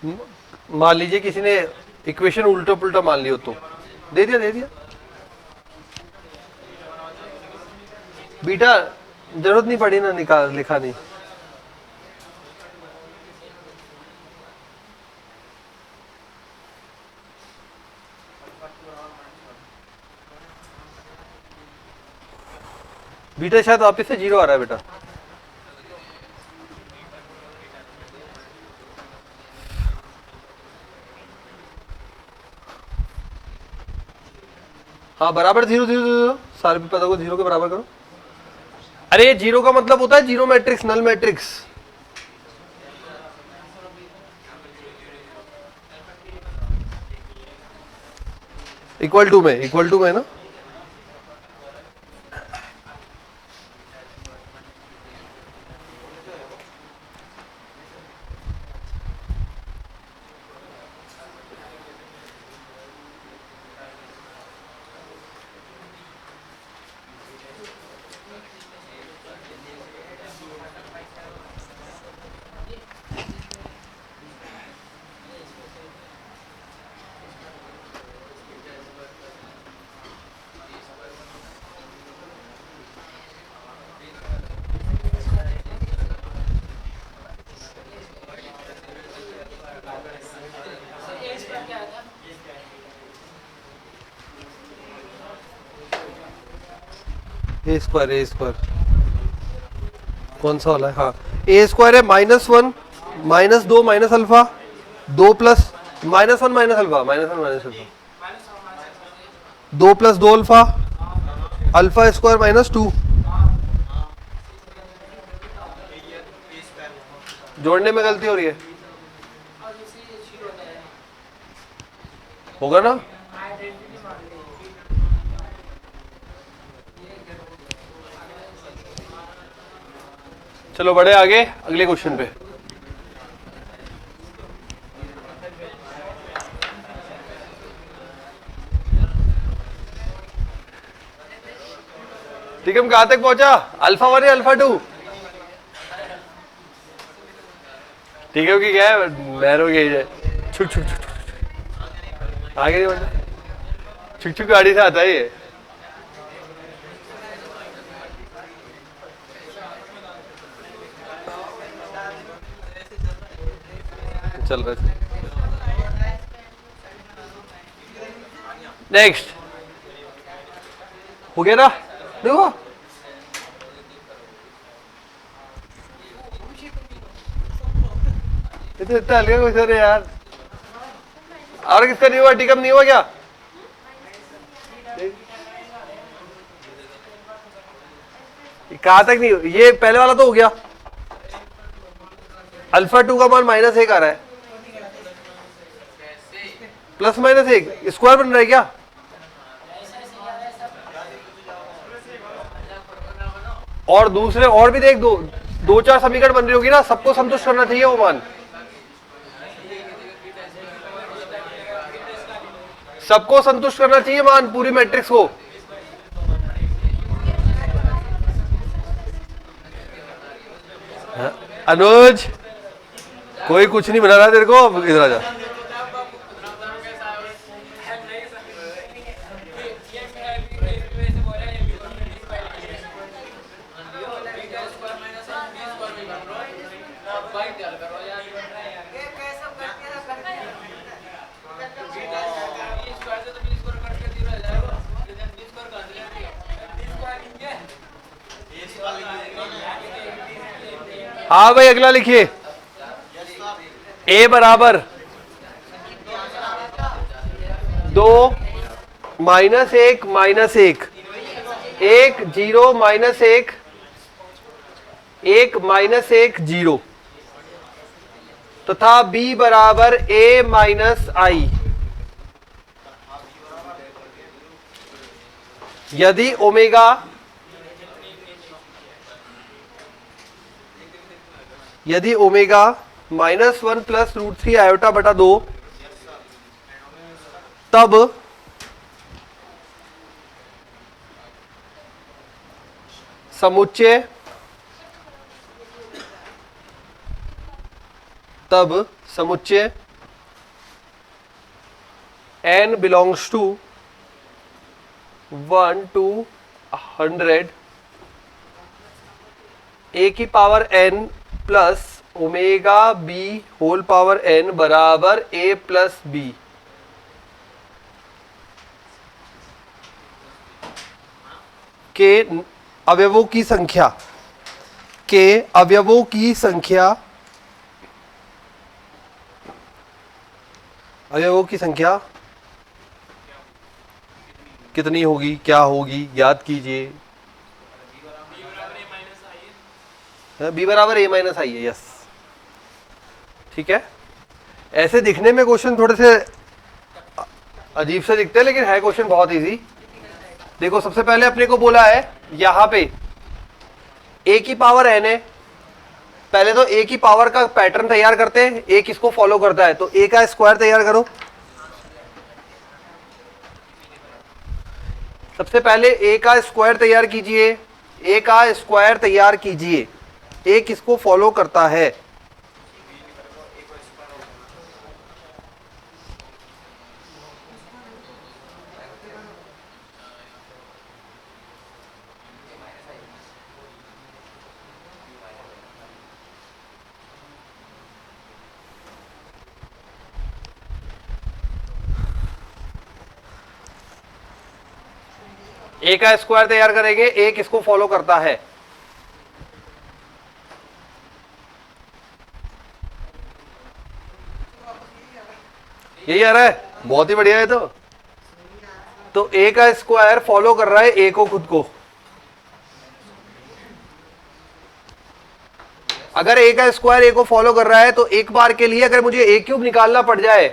मान लीजिए किसी ने इक्वेशन उल्टा पुल्टा मान ली हो तो दे दिया बीटा जरूरत नहीं पड़ी ना निकाल लिखा नहीं। बीटा शायद वापस से 0 आ रहा है बेटा। हाँ बराबर 0 0 0 सारे भी पता को 0 के बराबर करो। अरे ये 0 का मतलब होता है 0 matrix, null matrix. Equal to में है ना। ए स्क्वायर कौन सा वाला है? हाँ ए स्क्वायर है -1 -2 minus alpha 2 plus -1 minus alpha 2 plus 2 alpha alpha square -2 जोड़ने में गलती हो रही है, होगा ना। चलो बढ़े आगे अगले क्वेश्चन पे। ठीक है, हम कहां तक पहुंचा? अल्फा 1 या अल्फा 2? ठीक है, क्या है मैरो गई है छुक छुक छुक आगे नहीं बढ़ना, छुक छुक गाड़ी से आता है ये। चल रहा है। नेक्स्ट हो गया ना? नहीं हुआ? इतना हल्का क्वेश्चन है यार। और किसका नहीं हुआ? टिकम नहीं हुआ क्या? कहां तक नहीं? ये पहले वाला तो हो गया। अल्फा 2 का मान -1 आ रहा है, +-1 स्क्वायर बन रहा है क्या? और दूसरे और भी देख, दो चार समीकरण बन रही होगी ना, सबको संतुष्ट करना चाहिए वो मान, सबको संतुष्ट करना चाहिए मान पूरी मैट्रिक्स को। अनुज कोई कुछ नहीं बना रहा तेरे को, इधर आ जा। हाँ भाई अगला लिखिए। ए बराबर 2 -1 -1 1 0 -1 1 -1 0 तथा बी बराबर a -i यदि ओमेगा -1 प्लस √3 आयोटा बटा 2 तब समुच्चय n belongs to 1 to 100 a की power n plus omega b whole power n बराबर a प्लस बी। के अवयवों की संख्या कितनी होगी, क्या होगी, याद कीजिए। b बराबर a माइनस आई है, यस। ठीक है, ऐसे दिखने में क्वेश्चन थोड़े से अजीब से दिखते हैं, लेकिन है क्वेश्चन बहुत इजी। देखो, सबसे पहले अपने को बोला है यहां पे a की पावर n है। पहले तो a की पावर का पैटर्न तैयार करते हैं, a किसको फॉलो करता है, तो a का स्क्वायर तैयार करो। सबसे पहले a का स्क्वायर तैयार कीजिए, a का स्क्वायर तैयार कीजिए। a किसको फॉलो करता है, a का स्क्वायर तैयार करेंगे, a किसको फॉलो करता है। यही आ रहा है, बहुत ही बढ़िया है। तो a का स्क्वायर फॉलो कर रहा है a को, खुद को। अगर a का स्क्वायर a को फॉलो कर रहा है तो एक बार के लिए अगर मुझे a क्यूब निकालना पड़ जाए,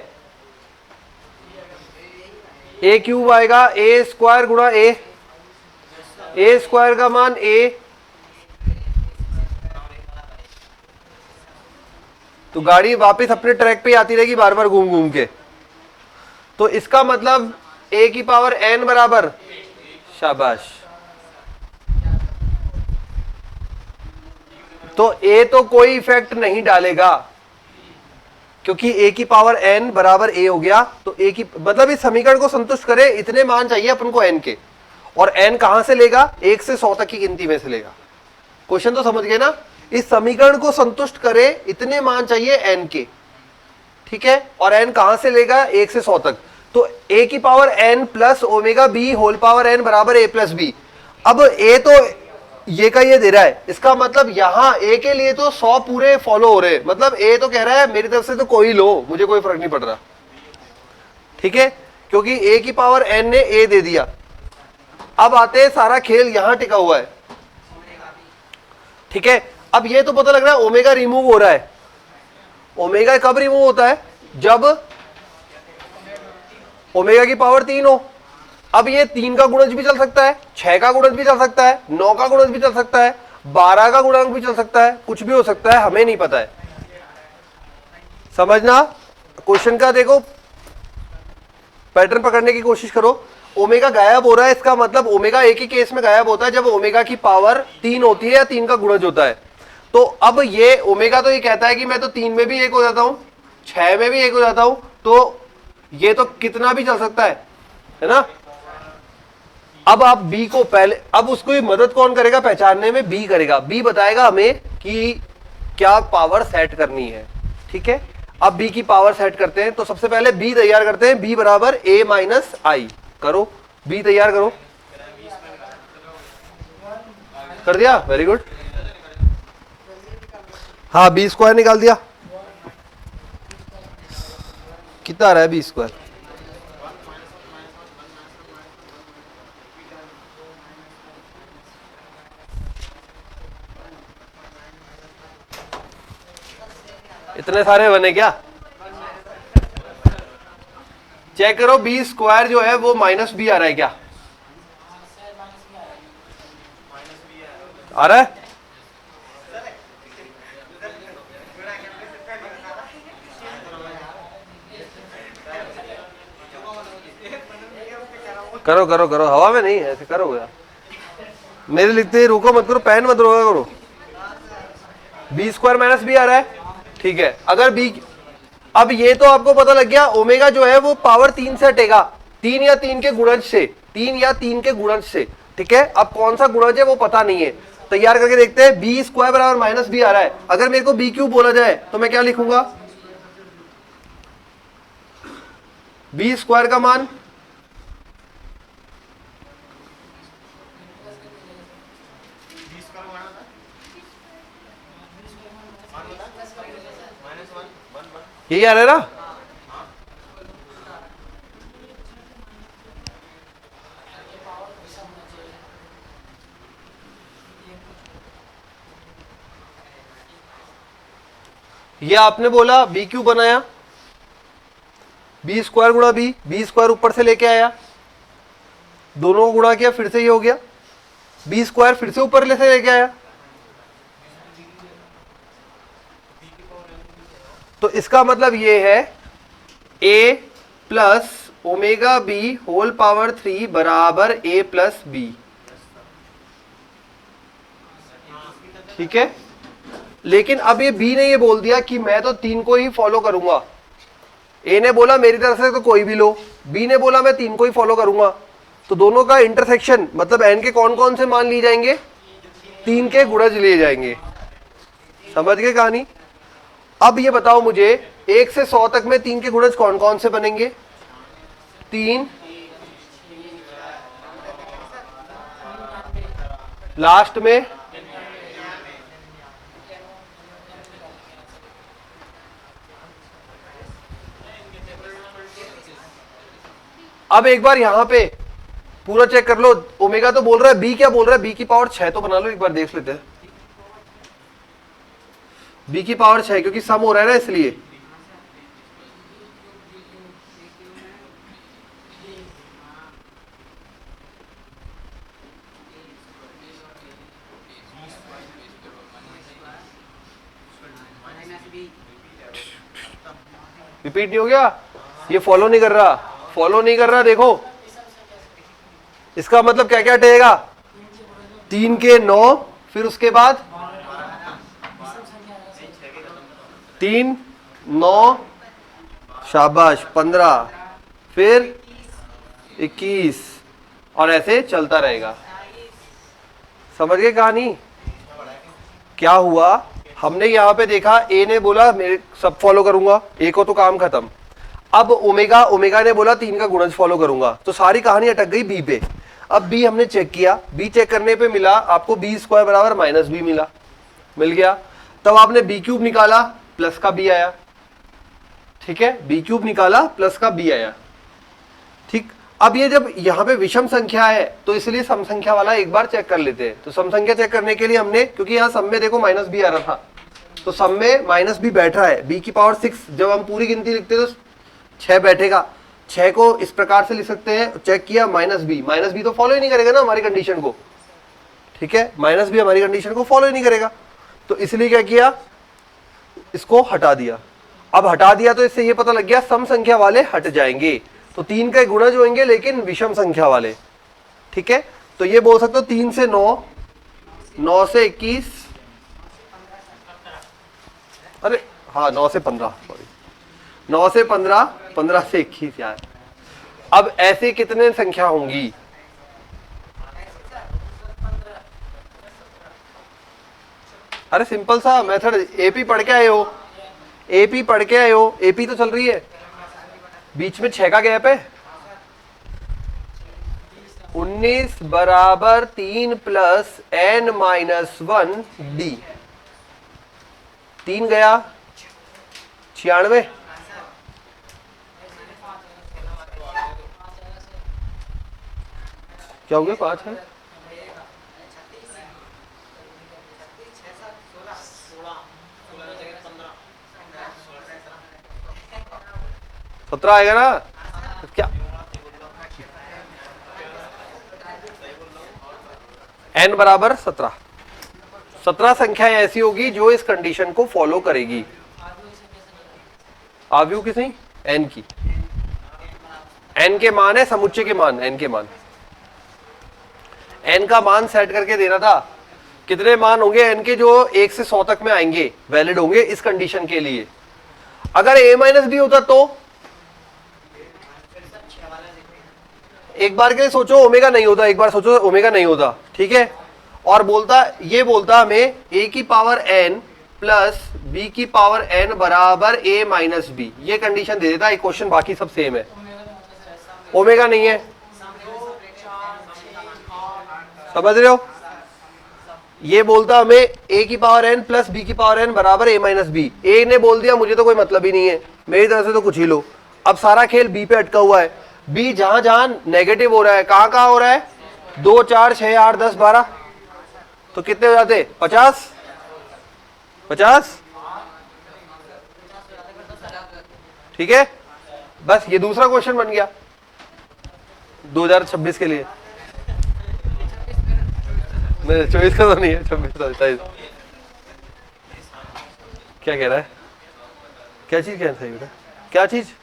a क्यूब आएगा a स्क्वायर गुणा a स्क्वायर का मान a, तो गाड़ी वापस अपने ट्रैक पे आती रहेगी बार बार घूम घूम के। तो इसका मतलब a की पावर n बराबर, शाबाश। तो a तो कोई इफेक्ट नहीं डालेगा, क्योंकि a की पावर n बराबर a हो गया। तो a की मतलब इस समीकरण को संतुष्ट करे इतने मान चाहिए अपन को n के, और n कहां से लेगा, 1 से 100 तक की गिनती में से लेगा। क्वेश्चन तो समझ गए ना, इस समीकरण को संतुष्ट करे इतने मान चाहिए n के। ठीक है, और n कहां से लेगा, 1 से 100 तक। तो a की power n plus omega b whole power n बराबर a प्लस बी। अब a तो ये का ये दे रहा है, इसका मतलब यहां a के लिए तो 100 पूरे फॉलो हो रहे, मतलब a तो कह रहा है मेरी तरफ से तो कोई लो, मुझे कोई फर्क नहीं पड़ रहा। ठीक है, क्योंकि a की पावर n ने a दे दिया। अब आते हैं, सारा खेल यहां टिका हुआ है। ठीक है, अब ये तो पता लग रहा है ओमेगा रिमूव हो रहा है। ओमेगा कब रिमूव होता है, जब ओमेगा की पावर 3 हो। अब ये 3 का गुणज भी चल सकता है, 6 का गुणज भी चल सकता है, 9 का गुणज भी चल सकता है, 12 का गुणक भी चल सकता है, कुछ भी हो सकता है, हमें नहीं पता है। समझना, क्वेश्चन का देखो पैटर्न पकड़ने की कोशिश करो। ओमेगा गायब हो रहा है, इसका मतलब ओमेगा एक ही केस में गायब होता है जब ओमेगा की पावर 3 होती है या 3 का गुणज होता है। तो अब ये ओमेगा तो ये कहता है कि मैं तो 3 में भी एक हो जाता हूं, 6 में भी एक हो जाता हूं, तो ये तो कितना भी चल सकता है ना। अब आप बी को पहले, अब उसको ये मदद कौन करेगा पहचानने में, बी करेगा। बी बताएगा हमें कि क्या पावर सेट करनी है। ठीक है, अब बी की पावर सेट करते हैं। तो सबसे पहले बी तैयार करते हैं, बी बराबर a माइनस आई। करो, बी तैयार करो। कर दिया, वेरी गुड। हाँ, बी स्क्वायर निकाल दिया। कितना आ रहा है बी स्क्वायर, इतने सारे बने क्या, चेक करो। बी स्क्वायर जो है वो माइनस बी आ रहा है क्या, आ रहा है। करो करो करो, हवा में नहीं है, ऐसे करो यार। मेरे लिखते ही रुको मत करो, पेन मत रोका करो। बी स्क्वायर माइनस बी आ रहा है, ठीक है। अगर बी अब ये तो आपको पता लग गया, ओमेगा जो है वो पावर 3 से हटेगा, 3 या 3 के गुणज से, 3 या 3 के गुणज से, ठीक है। अब कौन सा गुणज है वो पता नहीं है, तैयार करके देखते हैं। बी स्क्वायर बराबर माइनस बी आ रहा है, अगर मेरे को बी क्यूब बोला जाए तो मैं क्या लिखूंगा, बी स्क्वायर का मान यही आ रहा है ना। ये आपने बोला बी क्यूब बनाया, बी स्क्वायर गुणा बी, बी स्क्वायर ऊपर से लेके आया, दोनों को गुणा किया, फिर से ये हो गया, बी स्क्वायर फिर से ऊपर से लेके आया। तो इसका मतलब ये है a plus omega B whole power 3 बराबर a प्लस बी, ठीक है। लेकिन अब ये b ने ये बोल दिया कि मैं तो 3 को ही फॉलो करूंगा। a ने बोला मेरी तरफ से तो कोई भी लो, b ने बोला मैं 3 को ही फॉलो करूंगा। तो दोनों का इंटरसेक्शन मतलब n के कौन कौन से मान लिए जाएंगे, 3 के गुणज लिए जाएंगे। समझ गए कहानी। अब ये बताओ मुझे 1 से 100 तक में 3 के गुणज कौन कौन से बनेंगे, 3, लास्ट में अब एक बार यहां पे पूरा चेक कर लो। ओमेगा तो बोल रहा है, बी क्या बोल रहा है, बी की पावर 6 तो बना लो, एक बार देख लेते हैं। बी की पावर 6 क्योंकि सम हो रहा है ना, इसलिए रिपीट नहीं हो गया, ये फॉलो नहीं कर रहा, फॉलो नहीं कर रहा। देखो इसका मतलब क्या क्या हटेगा, 3 के 9, फिर उसके बाद 3, 9, शाबाश 15, फिर 21 और ऐसे चलता रहेगा। समझ गए कहानी। क्या हुआ, हमने यहां पे देखा ए ने बोला मैं सब फॉलो करूंगा, ए को तो काम खत्म। अब ओमेगा ने बोला 3 का गुणज फॉलो करूंगा, तो सारी कहानी अटक गई बी पे। अब बी हमने चेक किया, बी चेक करने पे मिला आपको बी स्क्वायर बराबर माइनस बी मिल गया। तब आपने बी क्यूब निकाला, प्लस का बी आया, ठीक है। बी क्यूब निकाला, प्लस का बी आया, ठीक। अब ये जब यहाँ पे विषम संख्या है तो इसलिए सम संख्या वाला एक बार चेक कर लेते हैं। तो सम संख्या चेक करने के लिए हमने, क्योंकि यहाँ सम में देखो माइनस बी आ रहा था, तो सम में माइनस बी बैठ रहा है, बी की पावर 6। जब हम पूरी गिनती लिखते हैं तो 6 बैठेगा, 6 को इस प्रकार से लिख सकते हैं, चेक किया माइनस बी तो फॉलो ही नहीं करेगा ना हमारी कंडीशन को, ठीक है। माइनस बी हमारी कंडीशन को फॉलो ही नहीं करेगा, तो इसलिए क्या किया, इसको हटा दिया। अब हटा दिया तो इससे ये पता लग गया सम संख्या वाले हट जाएंगे, तो 3 के गुणज होंगे लेकिन विषम संख्या वाले, ठीक है। तो ये बोल सकते हो 3 से 9, 9 से 21, अरे हाँ 9 से 15, सॉरी 9 से 15, 15 से 21 यार। अब ऐसे कितने संख्या होंगी, अरे सिंपल सा मेथड, एपी पढ़ के आए हो, एपी पढ़ के आए हो, एपी तो चल रही है, बीच में 6 का गैप है। 19 बराबर 3 प्लस n माइनस 1 डी, 3 गया 96, क्या हो गया 5 है, सत्रह आएगा ना क्या, n बराबर 17, 17 संख्याएं ऐसी होगी जो इस कंडीशन को फॉलो करेगी। आव्यू किस नहीं, n की, n के मान है, समुच्चय के मान, n के मान, n का मान सेट करके देना था। कितने मान होंगे n के जो 1 से 100 तक में आएंगे, वैलिड होंगे इस कंडीशन के लिए। अगर a माइनस बी होता तो एक बार के लिए सोचो ओमेगा नहीं होता, एक बार सोचो ओमेगा नहीं होता, ठीक है। और ये बोलता हमें a की पावर n प्लस b की पावर n बराबर a माइनस बी, ये कंडीशन दे देता है। क्वेश्चन बाकी सब सेम है, ओमेगा नहीं है, समझ रहे हो। ये बोलता हमें a की पावर n प्लस b की पावर n बराबर a माइनस बी। a ने बोल दिया मुझे तो कोई मतलब ही नहीं है, मेरी तरफ से तो कुछ ही लो। अब सारा खेल b पे अटका हुआ है। b जहां जहां नेगेटिव हो रहा है, कहां कहां हो रहा है, 2 4 6 8 10 12, तो कितने हो जाते, 50 50, ठीक है। बस ये दूसरा क्वेश्चन बन गया 2026 के लिए। नहीं 24 का तो नहीं है, 26 का 27। क्या कह रहा है, क्या चीज कह रहा है बेटा, क्या चीज,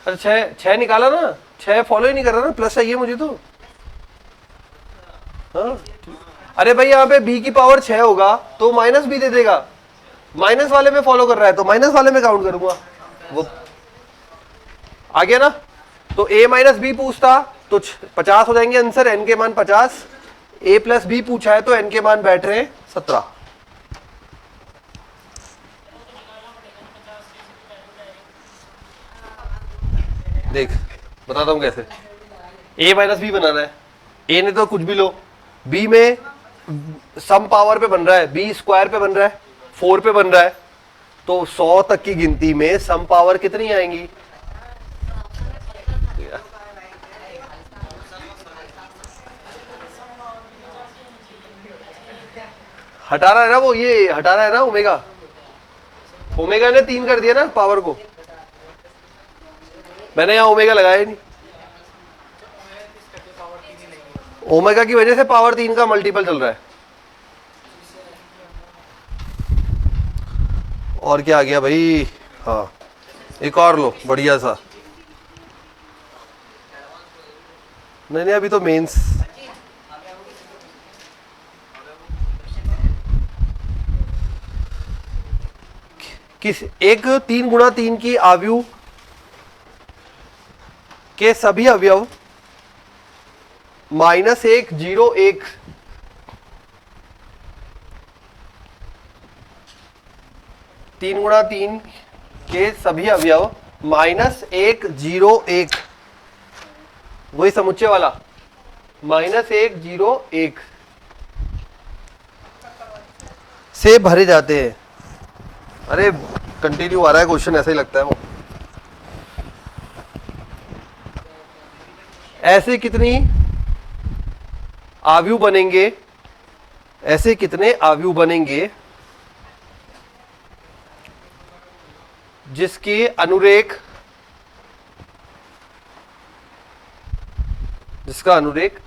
अच्छा 6 निकाला ना, 6 फॉलो ही नहीं कर रहा ना, प्लस चाहिए मुझे तो। हाँ अरे भाई यहाँ पे b की पावर 6 होगा तो माइनस b दे देगा, माइनस वाले में फॉलो कर रहा है तो माइनस वाले में काउंट करूंगा, वो आ गया ना। तो a माइनस बी पूछता तो 50 हो जाएंगे आंसर, n के मान 50, a प्लस बी पूछा है तो n के मान बैठ रहे हैं 17। देख बताता हूं कैसे, a माइनस बी बनाना है। a ने तो कुछ भी लो, b में सम पावर पे बन रहा है, b स्क्वायर पे बन रहा है, 4 पे बन रहा है, तो 100 तक की गिनती में सम पावर कितनी आएंगी, हटा रहा है ना वो, ये हटा रहा है ना ओमेगा, ओमेगा ने 3 कर दिया ना पावर को, मैंने यहां ओमेगा लगाया ही नहीं, ओमेगा की वजह से पावर 3 का मल्टीपल चल रहा है। और क्या आ गया भाई, हाँ एक और लो बढ़िया सा, नहीं नहीं अभी तो मेंस, किस एक 3 गुणा 3 की आव्यूह के सभी अवयव -1 0 1 3 गुणा 3 के सभी अवयव -1 0 1, वही समुच्चय वाला -1 0 1 से भरे जाते हैं। अरे कंटिन्यू आ रहा है क्वेश्चन, ऐसा ही लगता है वो। ऐसे कितनी आव्यूह बनेंगे, ऐसे कितने आव्यूह बनेंगे जिसकी अनुरेख, जिसका अनुरेख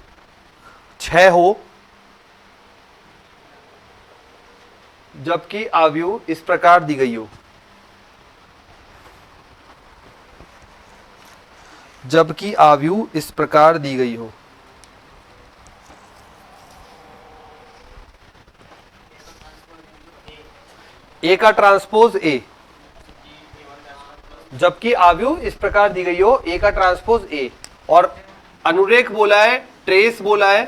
6 हो, जबकि आव्यूह इस प्रकार दी गई हो, जबकि आव्यूह इस प्रकार दी गई हो। ए का ट्रांसपोज ए, जबकि आव्यूह इस प्रकार दी गई हो, ए का ट्रांसपोज ए, और अनुरेख बोला है, ट्रेस बोला है,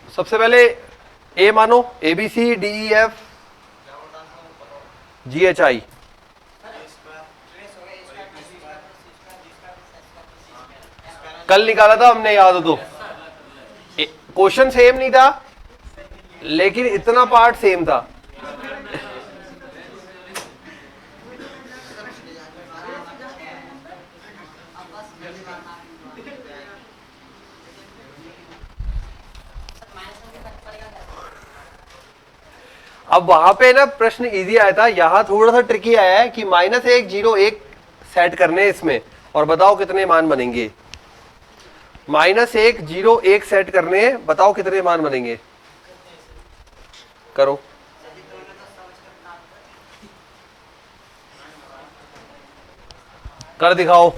सबसे पहले ए मानो, A B C D E F G H I, कल निकाला था हमने, याद हो तो, क्वेश्चन सेम नहीं था लेकिन इतना पार्ट सेम था। अब वहां पे ना प्रश्न इजी आया था, यहां थोड़ा सा ट्रिकी आया है कि -1 0 1 सेट करने इसमें, और बताओ कितने मान बनेंगे। -1 0 1 सेट करने, बताओ कितने मान बनेंगे, करो। कर दिखाओ।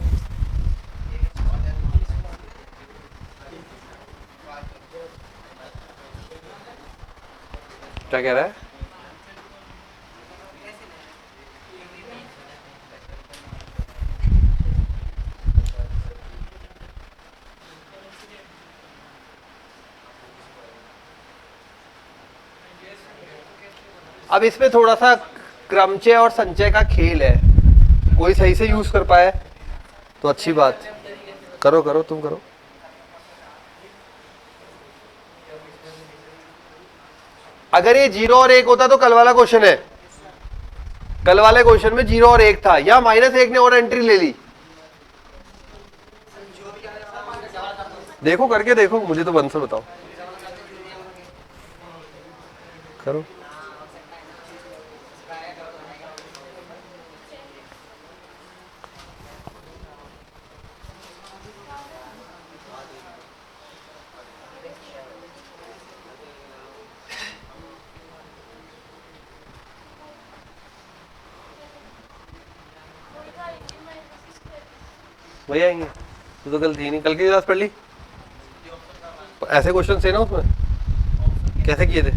क्या कह रहा है? अब इसमें थोड़ा सा क्रमचय और संचय का खेल है, कोई सही से यूज कर पाए तो अच्छी बात। करो करो, तुम करो। अगर ये 0 और 1 होता तो कल वाला क्वेश्चन है, कल वाले क्वेश्चन में 0 और 1 था, या -1 ने और एंट्री ले ली। देखो करके देखो, मुझे तो आंसर बताओ। करो। वही आएंगे, तो कल थी नहीं, कल की क्लास पढ़ ली। ऐसे क्वेश्चन थे ना उसमें, कैसे किए थे?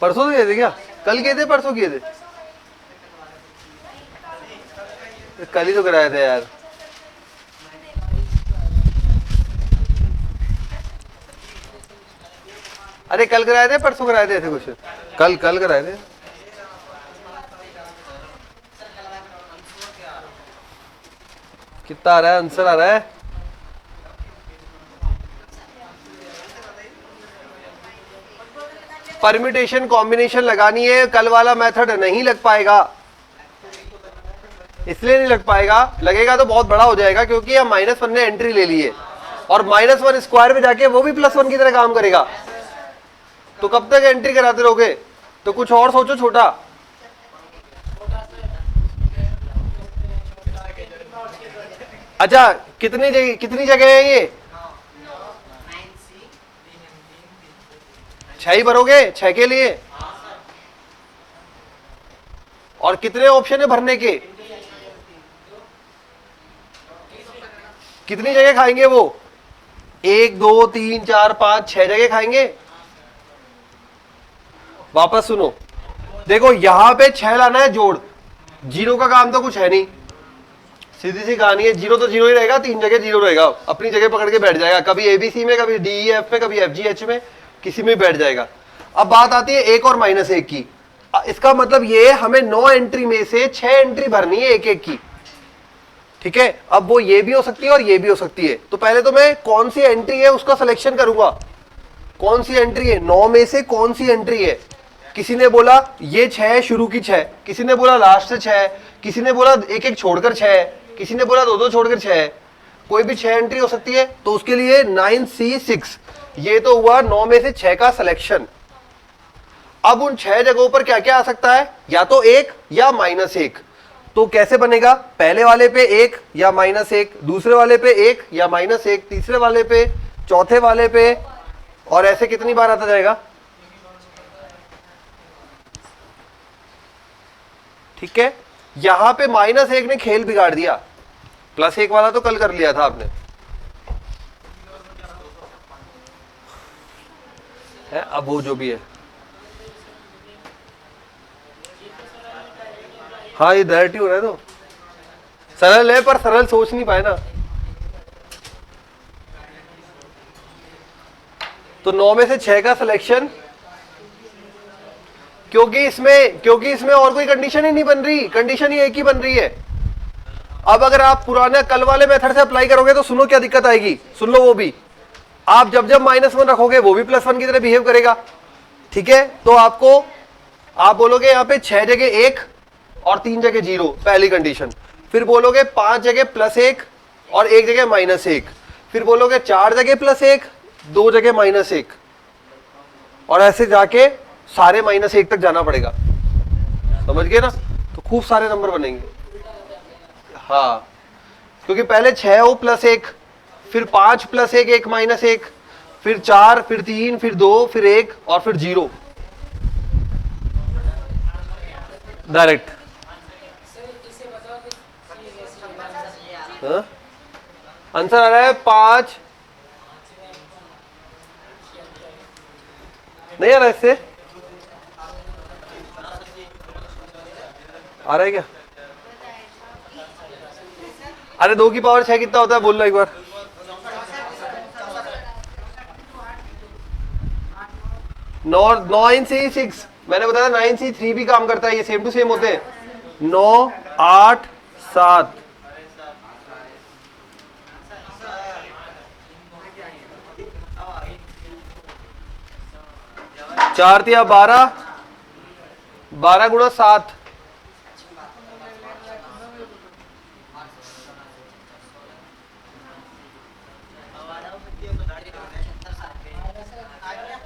परसों किए थे क्या? कल किए थे, परसों किए थे? कल ही तो कराया था यार। अरे कल कराए थे, परसों कराए थे ऐसे क्वेश्चन? कल कल कराए थे। कितना आ रहा है आंसर? आ रहा है परम्यूटेशन कॉम्बिनेशन लगानी है, कल वाला मेथड नहीं लग पाएगा। इसलिए नहीं लग पाएगा, लगेगा तो बहुत बड़ा हो जाएगा, क्योंकि हम -1 ने एंट्री ले ली है और -1 स्क्वायर में जाके वो भी +1 की तरह काम करेगा। तो कब तक एंट्री कराते रहोगे? तो कुछ और सोचो छोटा। अच्छा, कितनी जगह है ये? 6 ही भरोगे 6 के लिए? और कितने ऑप्शन है भरने के? कितनी जगह खाएंगे वो? 1 2 3 4 5 6 जगह खाएंगे। वापस सुनो, देखो यहां पे 6 लाना है जोड़, 0 का काम तो कुछ है नहीं, सीधी सी कहानी है। 0 तो 0 ही रहेगा, 3 जगह 0 रहेगा, अपनी जगह पकड़ के बैठ जाएगा, कभी ABC में, कभी DE F में, कभी FG H में, किसी में बैठ जाएगा। अब बात आती है 1 और -1 की। इसका मतलब ये हमें 9 एंट्री में से 6 एंट्री भरनी है एक एक की, ठीक है। अब वो ये भी हो सकती है और ये भी हो सकती है, तो पहले तो मैं कौन सी एंट्री है उसका सिलेक्शन करूंगा। कौन सी एंट्री है 9 में से, कौन सी एंट्री है? किसी ने बोला ये 6 शुरू की 6, किसी ने बोला लास्ट से 6, किसी ने बोला एक एक छोड़कर 6, किसी ने बोला 2 छोड़कर 6, कोई भी 6 एंट्री हो सकती है। तो उसके लिए 9C6, ये तो हुआ 9 में से 6 का सिलेक्शन। अब उन 6 जगहों पर क्या क्या आ सकता है? या तो 1 या -1। तो कैसे बनेगा? पहले वाले पे 1 या -1, दूसरे वाले पे 1 या -1, तीसरे वाले पे, चौथे वाले पे, और ऐसे कितनी बार आता जाएगा? ठीक है। यहां पे -1 ने खेल बिगाड़ दिया, +1 वाला तो कल कर लिया था आपने है। अब वो जो भी है, हाँ ये डायरेक्ट ही हो रहा है, तो सरल है पर सरल सोच नहीं पाए ना। तो 9 में से 6 का सिलेक्शन, क्योंकि इसमें और कोई कंडीशन ही नहीं बन रही, कंडीशन ही एक ही बन रही है। अब अगर आप पुराने कल वाले मेथड से अप्लाई करोगे तो सुनो क्या दिक्कत आएगी, सुन लो वो भी। आप जब जब -1 रखोगे वो भी +1 की तरह बिहेव करेगा, ठीक है। तो आप बोलोगे यहाँ पे 6 जगह 1 और 3 जगह 0, पहली कंडीशन। फिर बोलोगे 5 जगह +1 और 1 जगह -1, फिर बोलोगे 4 जगह +1, 2 जगह -1, और ऐसे जाके सारे -1 तक जाना पड़ेगा, समझ गए ना। तो खूब सारे नंबर बनेंगे, हाँ, क्योंकि पहले 6 हो +1, फिर 5 +1, 1 -1, फिर 4, फिर 3, फिर 2, फिर 1 और फिर 0 डायरेक्ट। आंसर आ रहा है 5 नहीं आ रहा इससे? आ रहा है क्या? अरे 2 की पावर 6 कितना होता है बोल लो एक बार। 9 9 मैंने बताया 9C3 भी काम करता है, ये सेम टू सेम होते हैं। 9 8 7 4 तिया 12, 12 गुणा 7,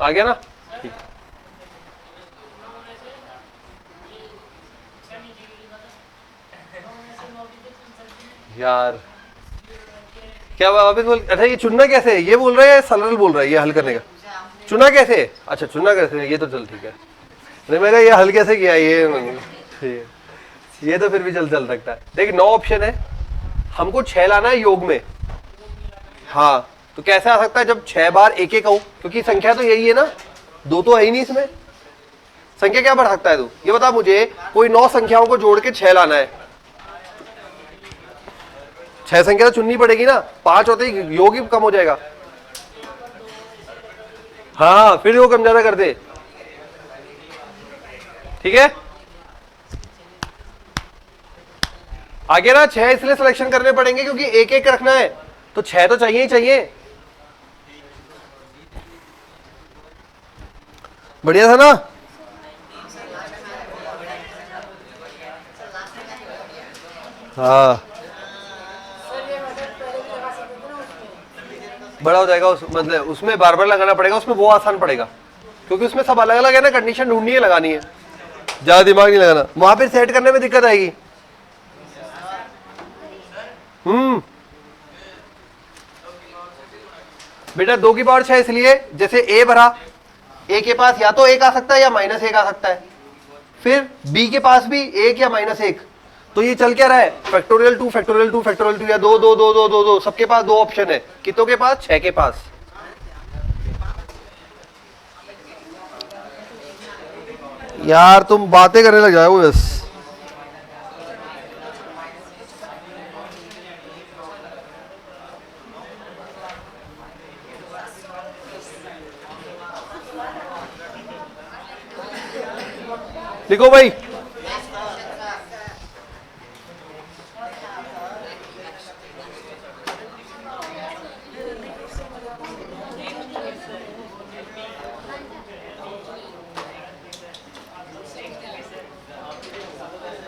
आ गया ना? ठीक। यार क्या वापस बोल, अच्छा ये चुनना कैसे है ये बोल रहा है, सरल बोल रहा है ये हल करने का? चुना कैसे? अच्छा चुना कैसे, ये तो चल ठीक है। नहीं मैं कहा ये हल कैसे किया ये तो फिर भी चल सकता है। देख 9 ऑप्शन है, हमको 6 लाना है योग में। हाँ तो कैसे आ सकता है जब 6 बार एक एक हो, क्योंकि संख्या तो यही है ना, 2 तो है ही नहीं इसमें। संख्या क्या बढ़ सकता है तू ये बता मुझे, कोई 9 संख्याओं को जोड़ के 6 लाना है। 6 संख्या तो चुननी पड़ेगी ना, 5 होते ही योग ही कम हो जाएगा। हाँ फिर वो कम ज्यादा कर दे, ठीक है। आगे ना 6 इसलिए सिलेक्शन करने पड़ेंगे क्योंकि एक एक रखना है, तो 6 तो चाहिए ही चाहिए। बढ़िया था ना? हाँ बड़ा हो जाएगा मतलब उसमें बार बार लगाना पड़ेगा, उसमें वो आसान पड़ेगा क्योंकि उसमें सब अलग अलग है ना, कंडीशन ढूंढनी है, लगानी है, ज्यादा दिमाग नहीं लगाना, वहां पे सेट करने में दिक्कत आएगी। बेटा 2 की पावर 6 इसलिए जैसे a भरा, a के पास या तो 1 आ सकता है या -1 आ सकता है, फिर b के पास भी 1 या -1, तो ये चल क्या रहा है फैक्टोरियल 2 फैक्टोरियल 2 फैक्टोरियल 2 या 2 2 2 2 2 2, सबके पास 2 ऑप्शन है। कितनों के पास? 6 के पास। यार तुम बातें करने लग जाओ बस। लिखो भाई।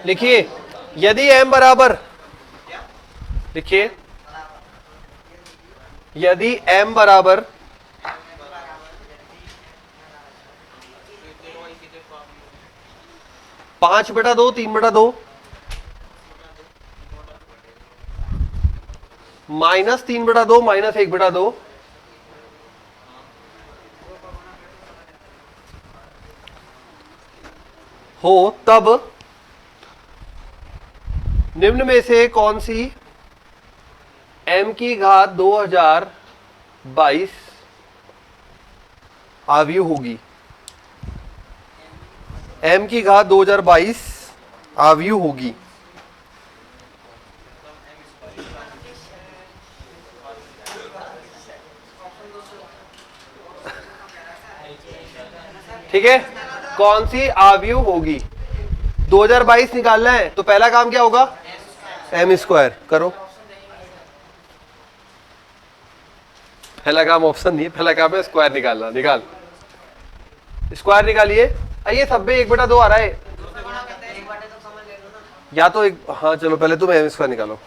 लिखिए यदि m बराबर, लिखिए यदि m बराबर 5/2 3/2 -3/2 -1/2 हो, तब निम्न में से कौन सी m की घात 2022 आव्यूह होगी? m की घात 2022 आव्यूह होगी। ठीक है, कौन सी आव्यूह होगी? 2022 निकालना है तो पहला काम क्या होगा? m² करो। पहला काम ऑप्शन नहीं है, पहला काम है स्क्वायर निकालना। निकाल, स्क्वायर निकालिए। ये सब में 1/2 आ रहा है, या तो एक, हाँ चलो पहले तुम m² निकालो।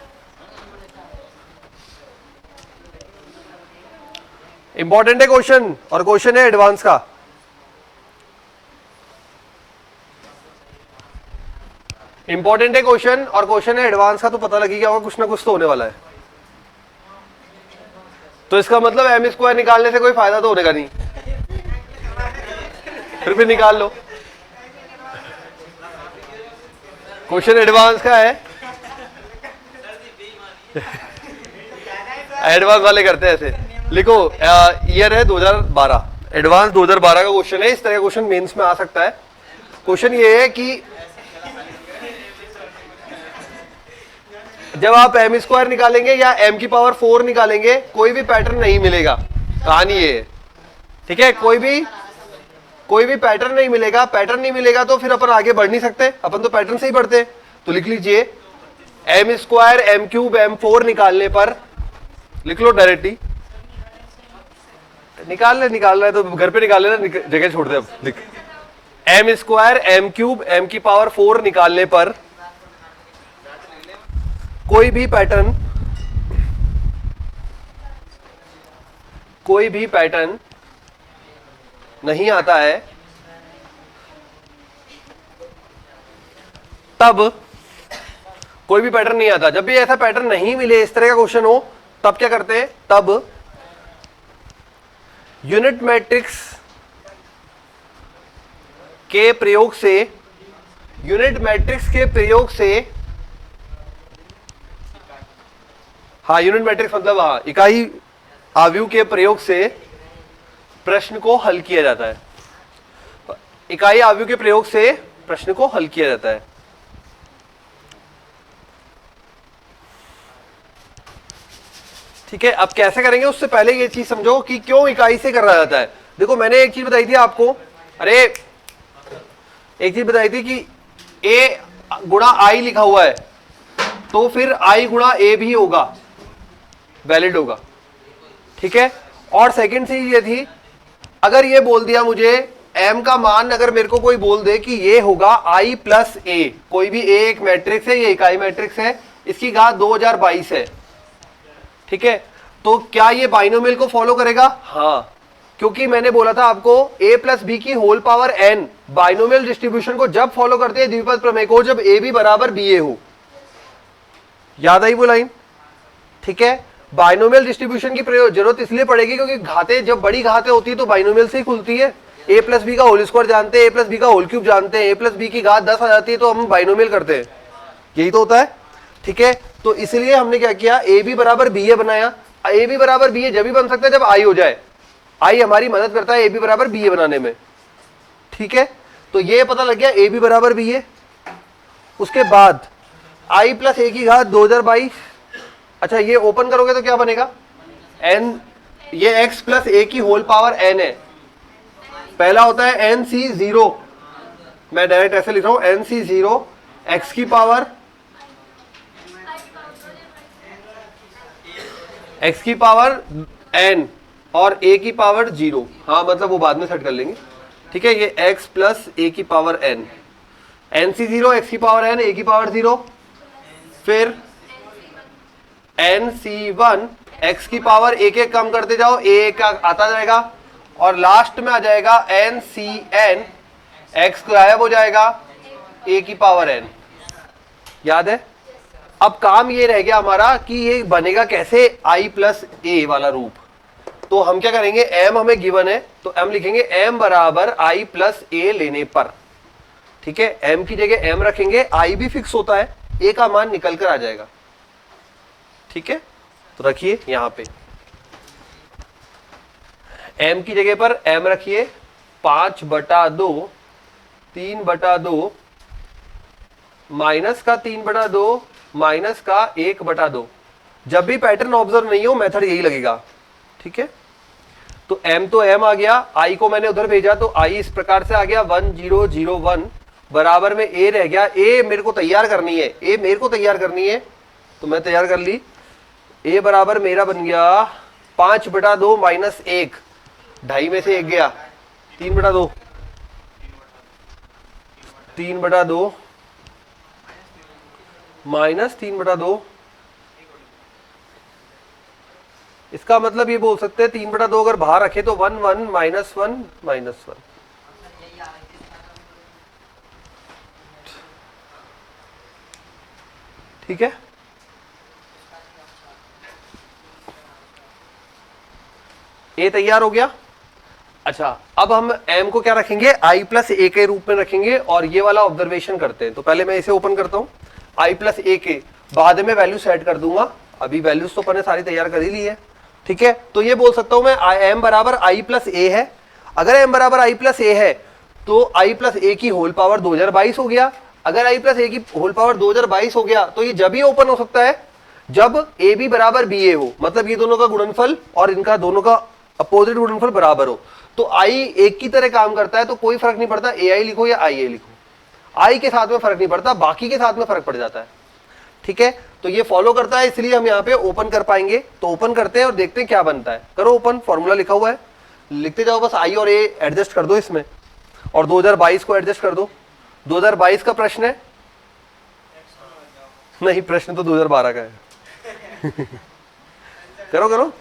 इंपॉर्टेंट है क्वेश्चन, और क्वेश्चन है एडवांस का। इंपॉर्टेंट है क्वेश्चन, और क्वेश्चन है एडवांस का, तो पता लगी क्या होगा, कुछ ना कुछ तो होने वाला है। तो इसका मतलब m² निकालने से कोई फायदा तो होने का नहीं, फिर भी निकाल लो। क्वेश्चन एडवांस का है, एडवांस वाले करते हैं ऐसे। लिखो ईयर है 2012, एडवांस 2012 का क्वेश्चन है, इस तरह का क्वेश्चन मेंस में आ सकता है। क्वेश्चन ये है कि जब आप एम स्क्वायर निकालेंगे या एम की पावर 4 निकालेंगे कोई भी पैटर्न नहीं मिलेगा। कहानी ये है, ठीक है, कोई भी पैटर्न नहीं मिलेगा। पैटर्न नहीं मिलेगा तो फिर अपन आगे बढ़ नहीं सकते, अपन तो पैटर्न से ही बढ़ते। तो लिख लीजिए M square M cube M 4 निकालने पर, लिख लो डायरेक्टली, निकालना है तो घर पे निकाल लेना, जगह छोड़ दे। अब लिख M square M cube M की पावर 4 निकालने पर कोई भी पैटर्न नहीं आता है, तब कोई भी पैटर्न नहीं आता। जब भी ऐसा पैटर्न नहीं मिले, इस तरह का क्वेश्चन हो, तब क्या करते हैं, तब यूनिट मैट्रिक्स के प्रयोग से हाँ, यूनिट मैट्रिक्स मतलब हाँ, इकाई आव्यूह के प्रयोग से प्रश्न को हल किया जाता है। इकाई आव्यूह के प्रयोग से प्रश्न को हल किया जाता है। ठीक है, अब कैसे करेंगे उससे पहले ये चीज समझो कि क्यों इकाई से करा जाता है। देखो मैंने एक चीज बताई थी आपको, एक चीज बताई थी कि a गुणा i लिखा हुआ है तो फिर i गुणा a भी होगा, वैलिड होगा। ठीक है, और सेकंड चीज ये थी, अगर ये बोल दिया मुझे m का मान, अगर मेरे को कोई बोल दे कि ये होगा i प्लस a, कोई भी a एक मैट्रिक्स है, ये इकाई मैट्रिक्स है, इसकी घात 2022 है। ठीक है, तो क्या ये बाइनोमियल को फॉलो करेगा? हाँ, क्योंकि मैंने बोला था आपको a प्लस बी की whole power n binomial distribution को जब फॉलो करते हैं द्विपद प्रमेय को, जब a भी बराबर ba हो। याद आई वो लाइन? ठीक है, बाइनोमियल डिस्ट्रीब्यूशन की जरूरत इसलिए पड़ेगी क्योंकि घातें जब बड़ी घातें होती है तो बाइनोमियल से ही खुलती है। a प्लस बी का होल स्क्वायर जानते हैं, a प्लस बी का होल क्यूब जानते हैं, a प्लस बी की घात 10 आ जाती है तो हम बाइनोमियल करते हैं, यही तो होता है। ठीक है, तो इसलिए हमने क्या किया, a भी बराबर ba बनाया। a भी बराबर ba जब भी बन सकता है जब i हो जाए, i हमारी मदद करता है a भी बराबर ba बनाने में। ठीक है, तो ये पता लग गया a भी बराबर ba। उसके बाद i प्लस a की घात 2022। अच्छा, ये ओपन करोगे तो क्या बनेगा, n, ये x प्लस a की होल पावर n है। पहला होता है nc0, मैं डायरेक्ट ऐसे लिख रहा हूं, nc0 x की पावर n और a की पावर 0। हाँ, मतलब वो बाद में सेट कर लेंगे। ठीक है, ये x प्लस a की पावर n, nc0 x की पावर n, a की पावर 0, फिर nc1 x की पावर एक एक कम करते जाओ, a का आता जाएगा, और लास्ट में आ जाएगा ncn x गायब हो जाएगा, a की पावर n। याद है? अब काम ये रह गया हमारा कि ये बनेगा कैसे i प्लस a वाला रूप। तो हम क्या करेंगे, m हमें गिवन है तो m लिखेंगे m बराबर i प्लस a लेने पर। ठीक है, m की जगह m रखेंगे, i भी फिक्स होता है, a का मान निकल कर आ जाएगा। ठीक है, तो रखिए यहां पे m की जगह पर m रखिए, 5/2 3/2 माइनस का 3/2 माइनस का 1/2। जब भी पैटर्न ऑब्जर्व नहीं हो मेथड यही लगेगा। ठीक है, तो m तो m आ गया, i को मैंने उधर भेजा तो i इस प्रकार से आ गया 1001 बराबर में a रह गया। a मेरे को तैयार करनी है, तो मैं तैयार कर ली। a बराबर मेरा बन गया 5/2 माइनस 1, 2.5 में से 1 गया, 3/2 माइनस 3/2। इसका मतलब ये बोल सकते हैं 3/2 अगर बाहर रखे तो 1 1 माइनस 1 माइनस 1। ठीक है, ए तैयार हो गया। अच्छा, अब हम m को क्या रखेंगे, i प्लस a के रूप में रखेंगे और ये वाला ऑब्जर्वेशन करते हैं। तो पहले मैं इसे ओपन करता हूं, i प्लस a के बाद में वैल्यू सेट कर दूंगा, अभी वैल्यूज तो मैंने सारी तैयार कर ही ली है। ठीक है, तो ये बोल सकता हूं मैं m बराबर i प्लस a है। अगर m बराबर i प्लस ए है तो i प्लस ए की होल पावर 2022 हो गया। अगर i प्लस ए की होल पावर 2022 हो गया तो ये जब ही ओपन हो सकता है जब ए बी बराबर बी ए हो, मतलब ये दोनों का गुणनफल और इनका दोनों का अपोजिट गुणनफल बराबर हो। तो i एक की तरह काम करता है, तो कोई फर्क नहीं पड़ता ए आई लिखो या आई ए लिखो, i के साथ में फर्क नहीं पड़ता, बाकी के साथ में फर्क पड़ जाता है। ठीक है, तो ये फॉलो करता है, इसलिए हम यहाँ पे ओपन कर पाएंगे। तो ओपन करते हैं और देखते हैं क्या बनता है। करो ओपन, फॉर्मूला लिखा हुआ है, लिखते जाओ, बस आई और ए एडजस्ट कर दो इसमें, और 2022 को एडजस्ट कर दो। 2022 का प्रश्न है, नहीं प्रश्न तो 2012 का है। करो करो,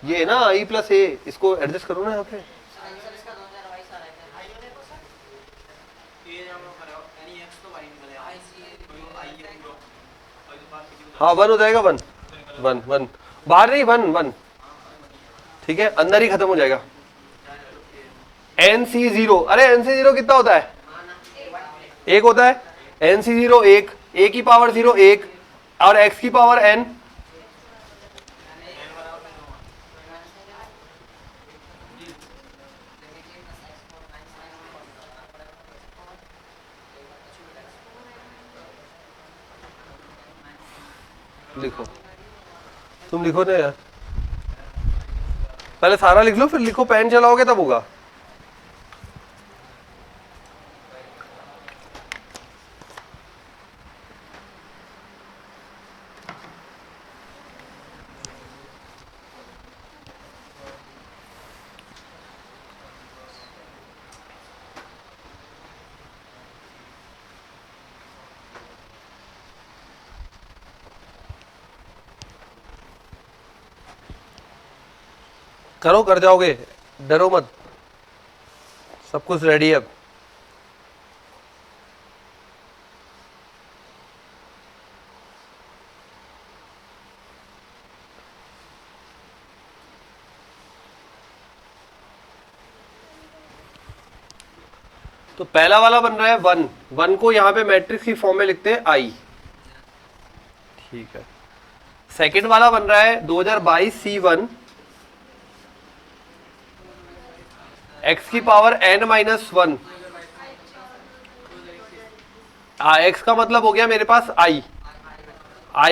ये ना आई प्लस ए, इसको एडजस्ट करो ना यहाँ पे। हाँ 1 हो जाएगा, 1 1 1 बाहर नहीं, 1 1 ठीक है, अंदर ही खत्म हो जाएगा। NC0, अरे NC0 कितना होता है? 1 होता है। NC0 1, a की पावर 0 1 और x की पावर n, लिखो, तुम लिखो ना यार, पहले सारा लिख लो फिर लिखो, पेन चलाओगे तब होगा। करो, कर जाओगे, डरो मत, सब कुछ रेडी है अब। तो पहला वाला बन रहा है 1, 1 को यहां पे मैट्रिक्स की फॉर्म में लिखते हैं आई, ठीक है। सेकंड वाला बन रहा है 2022 C1 x की पावर n माइनस 1, x का मतलब हो गया मेरे पास i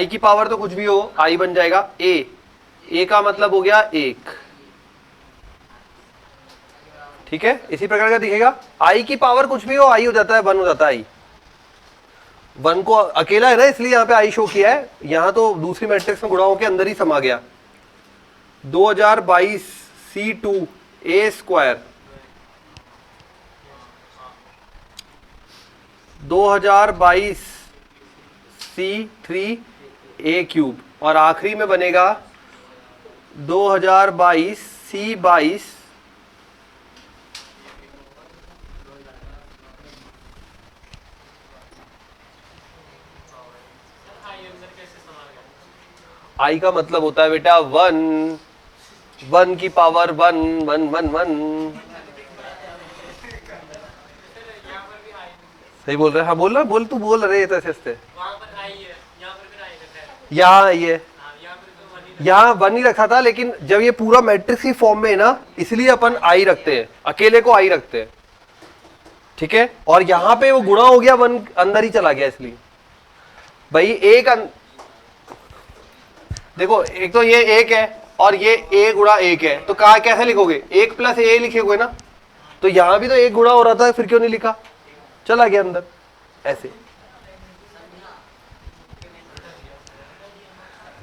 की पावर तो कुछ भी हो, i बन जाएगा a का मतलब हो गया 1, ठीक है। इसी प्रकार का दिखेगा, i की पावर कुछ भी हो, i हो जाता है 1 हो जाता है i। 1 को अकेला है ना, इसलिए यहाँ पे i शो किया है, यहाँ तो दूसरी मैट्रिक्स में गुणा होकर अंदर ही समा गया। 2022 C2 a square, 2022 C3 a cube, और आखिरी में बनेगा 2022 C22 आई का मतलब होता है बेटा 1 की पावर 1 1 1 1। सही बोल रहे हैं, हाँ बोल रहा, बोल तू बोल रहे हैं ऐसे। यहाँ ये यहाँ 1 ही रखा था, लेकिन जब ये पूरा मैट्रिक्स की फॉर्म में है ना, इसलिए अपन आई रखते हैं, अकेले को आई रखते हैं, ठीक है। और यहाँ पे वो गुणा हो गया, 1 अंदर ही चला गया, इसलिए भाई एक देखो, एक तो ये 1 है और ये a गुणा 1 है, तो कहा कैसे लिखोगे? 1 प्लस a लिखोगे ना, तो यहां भी तो 1 गुणा हो रहा था, फिर क्यों नहीं लिखा? चला गया अंदर ऐसे।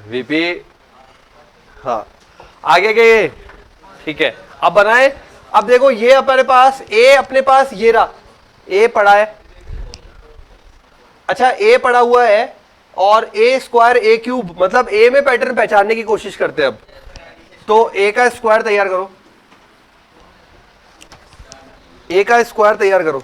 वीपी, हाँ आगे गए, ठीक है। अब बनाए, अब देखो ये अपने पास ये रहा, a पड़ा है, अच्छा a पड़ा हुआ है, और a स्क्वायर a क्यूब, मतलब a में पैटर्न पहचानने की कोशिश करते हैं अब। तो a का स्क्वायर तैयार करो, a का स्क्वायर तैयार करो।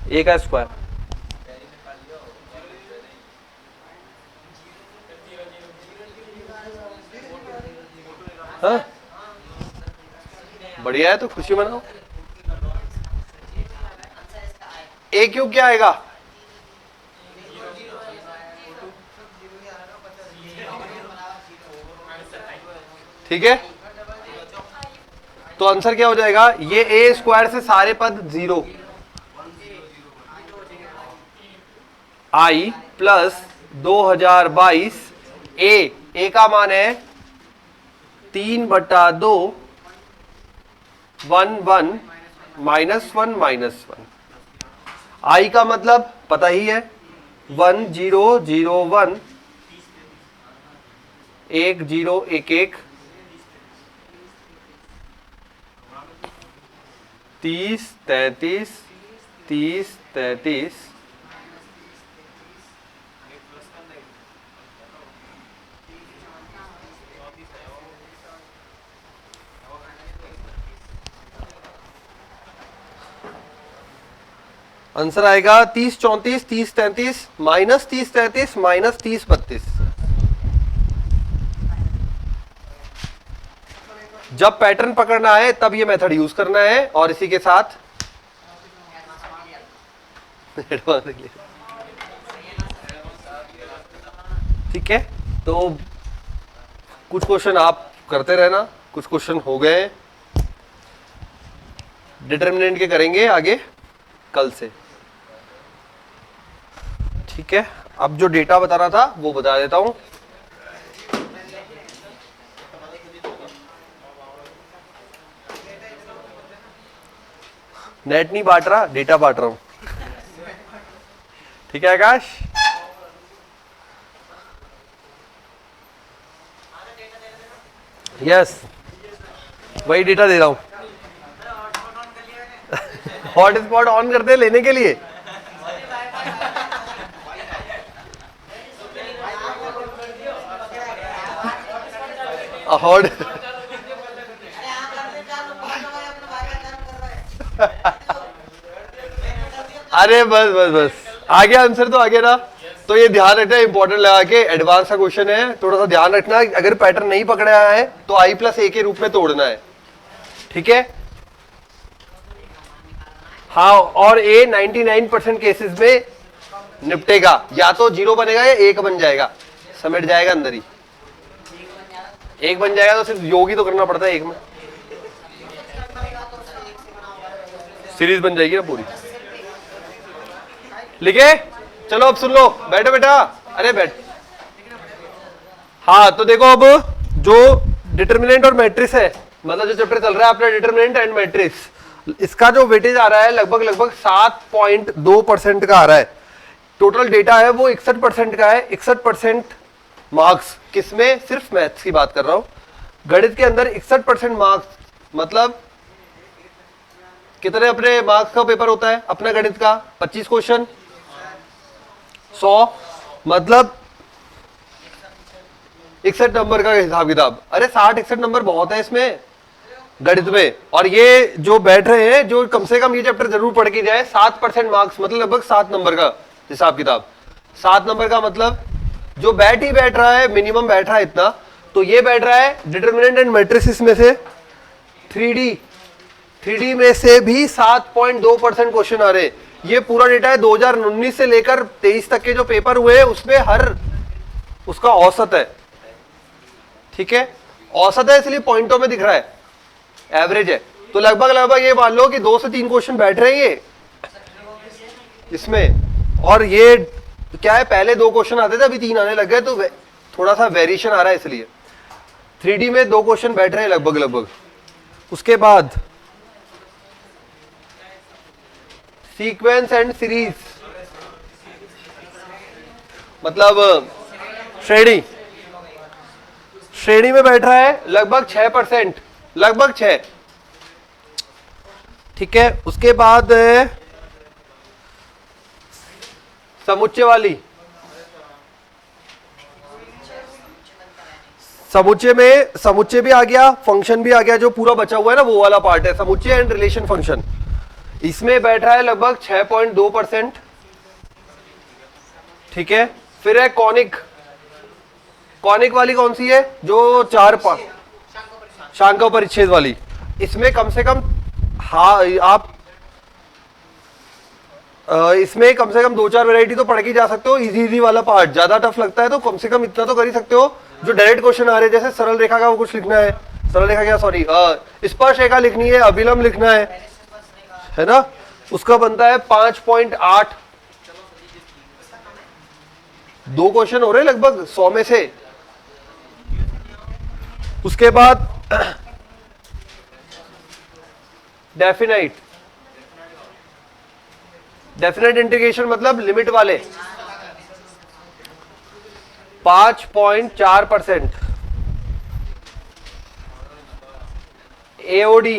a का स्क्वायर हाँ बढ़िया है, तो खुशी मनाओ। ए क्यूब क्या आएगा? ठीक है, तो आंसर क्या हो जाएगा? ये ए स्क्वायर से सारे पद 0, आई प्लस 2022 ए का मान है 3/2 1 1 -1 आई का मतलब पता ही है 1 0 0 1 1 0 1 1 30 33 30 33 आंसर आएगा 30 34 30 33 -30 33 -30 32। जब पैटर्न पकड़ना है तब ये मेथड यूज करना है, और इसी के साथ ठीक है। तो कुछ क्वेश्चन आप करते रहना, कुछ क्वेश्चन हो गए, डिटर्मिनेंट के करेंगे आगे कल से। ठीक है, अब जो डेटा बता रहा था वो बता देता हूं। नेट नहीं बांट रहा, डेटा बांट रहा हूं। ठीक है आकाश? यस, वही डेटा दे रहा हूं। हॉटस्पॉट ऑन करते हैं लेने के लिए। हॉट अरे बस बस बस, आ गया आंसर तो आ गया ना। तो ये ध्यान रखना, इंपॉर्टेंट लगा के, एडवांस का क्वेश्चन है, थोड़ा सा ध्यान रखना। अगर पैटर्न नहीं पकड़ा है तो आई प्लस ए के रूप में तोड़ना है। ठीक है, हाँ, और ए 99% केसेस में निपटेगा, या तो 0 बनेगा या 1 बन जाएगा, समेट जाएगा अंदर ही। 1 बन जाएगा तो सिर्फ योग ही तो करना पड़ता है 1 में, सीरीज बन जाएगी ना पूरी। लिखे? चलो अब सुन लो, बैठो बेटा, अरे बैठ। हाँ तो देखो, अब जो डिटर्मिनेंट और मैट्रिक्स है, मतलब जो चैप्टर चल रहा है अपना डिटर्मिनेंट एंड मैट्रिक्स, इसका जो वेटेज आ रहा है लगभग 7.2% का आ रहा है। टोटल डेटा है वो 61% का है। 61% मार्क्स किसमें? सिर्फ मैथ्स की बात कर रहा हूं। गणित के अंदर 61% मार्क्स मतलब कितने अपने मार्क्स का पेपर होता है अपना गणित का? 25 क्वेश्चन, 100 मतलब 61 नंबर का हिसाब किताब। अरे 60-61 नंबर बहुत है इसमें गणित में। और ये जो बैठ रहे हैं, जो कम से कम ये चैप्टर जरूर पढ़ के जाए, 7% मार्क्स मतलब लगभग 7 नंबर का हिसाब किताब। 7 नंबर का मतलब जो बैठ ही बैठ रहा है, मिनिमम बैठ रहा है इतना, तो ये बैठ रहा है डिटर्मिनेंट एंड मैट्रिक्स में से 3D में से भी 7.2% क्वेश्चन आ रहे। ये पूरा डेटा है 2019 से लेकर 23 तक के जो पेपर हुए, उसमें हर उसका औसत है। ठीक है, औसत है इसलिए पॉइंटों में दिख रहा है, एवरेज है। तो लगभग ये मान लो कि 2 से 3 क्वेश्चन बैठ रहे हैं ये इसमें। और ये क्या है, पहले 2 क्वेश्चन आते थे, अभी 3 आने लग गए, तो थोड़ा सा वेरिएशन आ रहा है इसलिए। 3D में 2 क्वेश्चन बैठ रहे हैं लगभग। उसके बाद सीक्वेंस एंड सीरीज, मतलब श्रेणी में बैठ रहा है लगभग 6%, लगभग 6। ठीक है, उसके बाद समुच्चय वाली, समुच्चय भी आ गया, फंक्शन भी आ गया, जो पूरा बचा हुआ है ना वो वाला पार्ट है समुच्चय एंड रिलेशन फंक्शन। इसमें बैठा है लगभग 6.2%। ठीक है, फिर है कॉनिक वाली, कौन सी है? जो 4-5 शांका परिच्छेद वाली, इसमें कम से कम आप इसमें कम से कम 2-4 वैरायटी तो पढ़ के जा सकते हो। इजी वाला पार्ट ज्यादा टफ लगता है तो कम से कम इतना तो कर ही सकते हो। जो डायरेक्ट क्वेश्चन आ रहे हैं जैसे सरल रेखा का वो कुछ लिखना है, सरल रेखा क्या सॉरी स्पर्श रेखा लिखनी है, अभिलंब लिखना है ना, उसका बनता है 5.8। 2 क्वेश्चन हो रहे हैं लगभग 100 में से। उसके बाद डेफिनाइट इंटीग्रेशन मतलब लिमिट वाले 5.4%। एओडी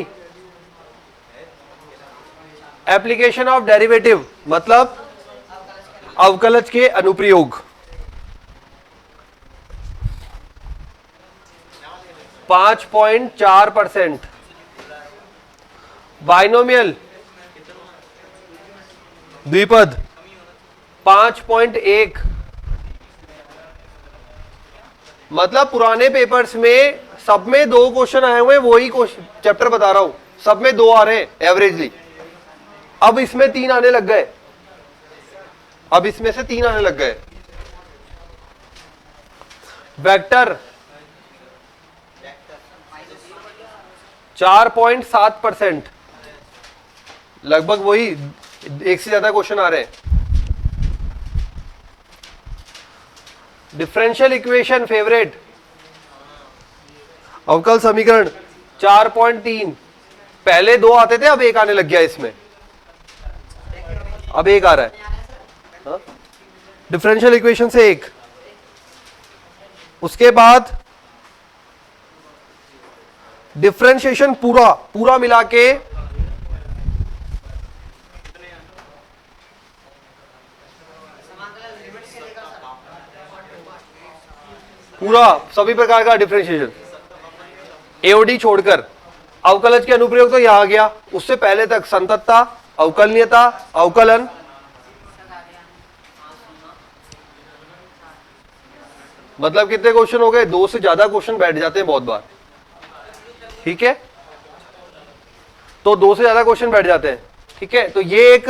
एप्लीकेशन ऑफ डेरिवेटिव मतलब अवकलज के अनुप्रयोग 5.4%। बाइनोमियल द्विपद 5.1। मतलब पुराने पेपर्स में सब में 2 क्वेश्चन आए हुए हैं, वही चैप्टर बता रहा हूं, सब में 2 आ रहे हैं एवरेजली। अब इसमें 3 आने लग गए, अब इसमें से 3 आने लग गए। वेक्टर 4.7%, लगभग वही, एक से ज्यादा क्वेश्चन आ रहे हैं। डिफरेंशियल इक्वेशन फेवरेट अवकल समीकरण 4.3। पहले 2 आते थे, अब 1 आने लग गया इसमें, अब 1 आ रहा है डिफरेंशियल इक्वेशन से 1। उसके बाद डिफरेंशिएशन पूरा मिला के पूरा सभी प्रकार का डिफरेंशिएशन एओडी छोड़कर। अवकलज के अनुप्रयोग तो यहां आ गया, उससे पहले तक संततता, अवकलनीयता, अवकलन, मतलब कितने क्वेश्चन हो गए? 2 से ज्यादा क्वेश्चन बैठ जाते हैं बहुत बार, ठीक है, तो 2 से ज्यादा क्वेश्चन बैठ जाते हैं, ठीक है। तो ये एक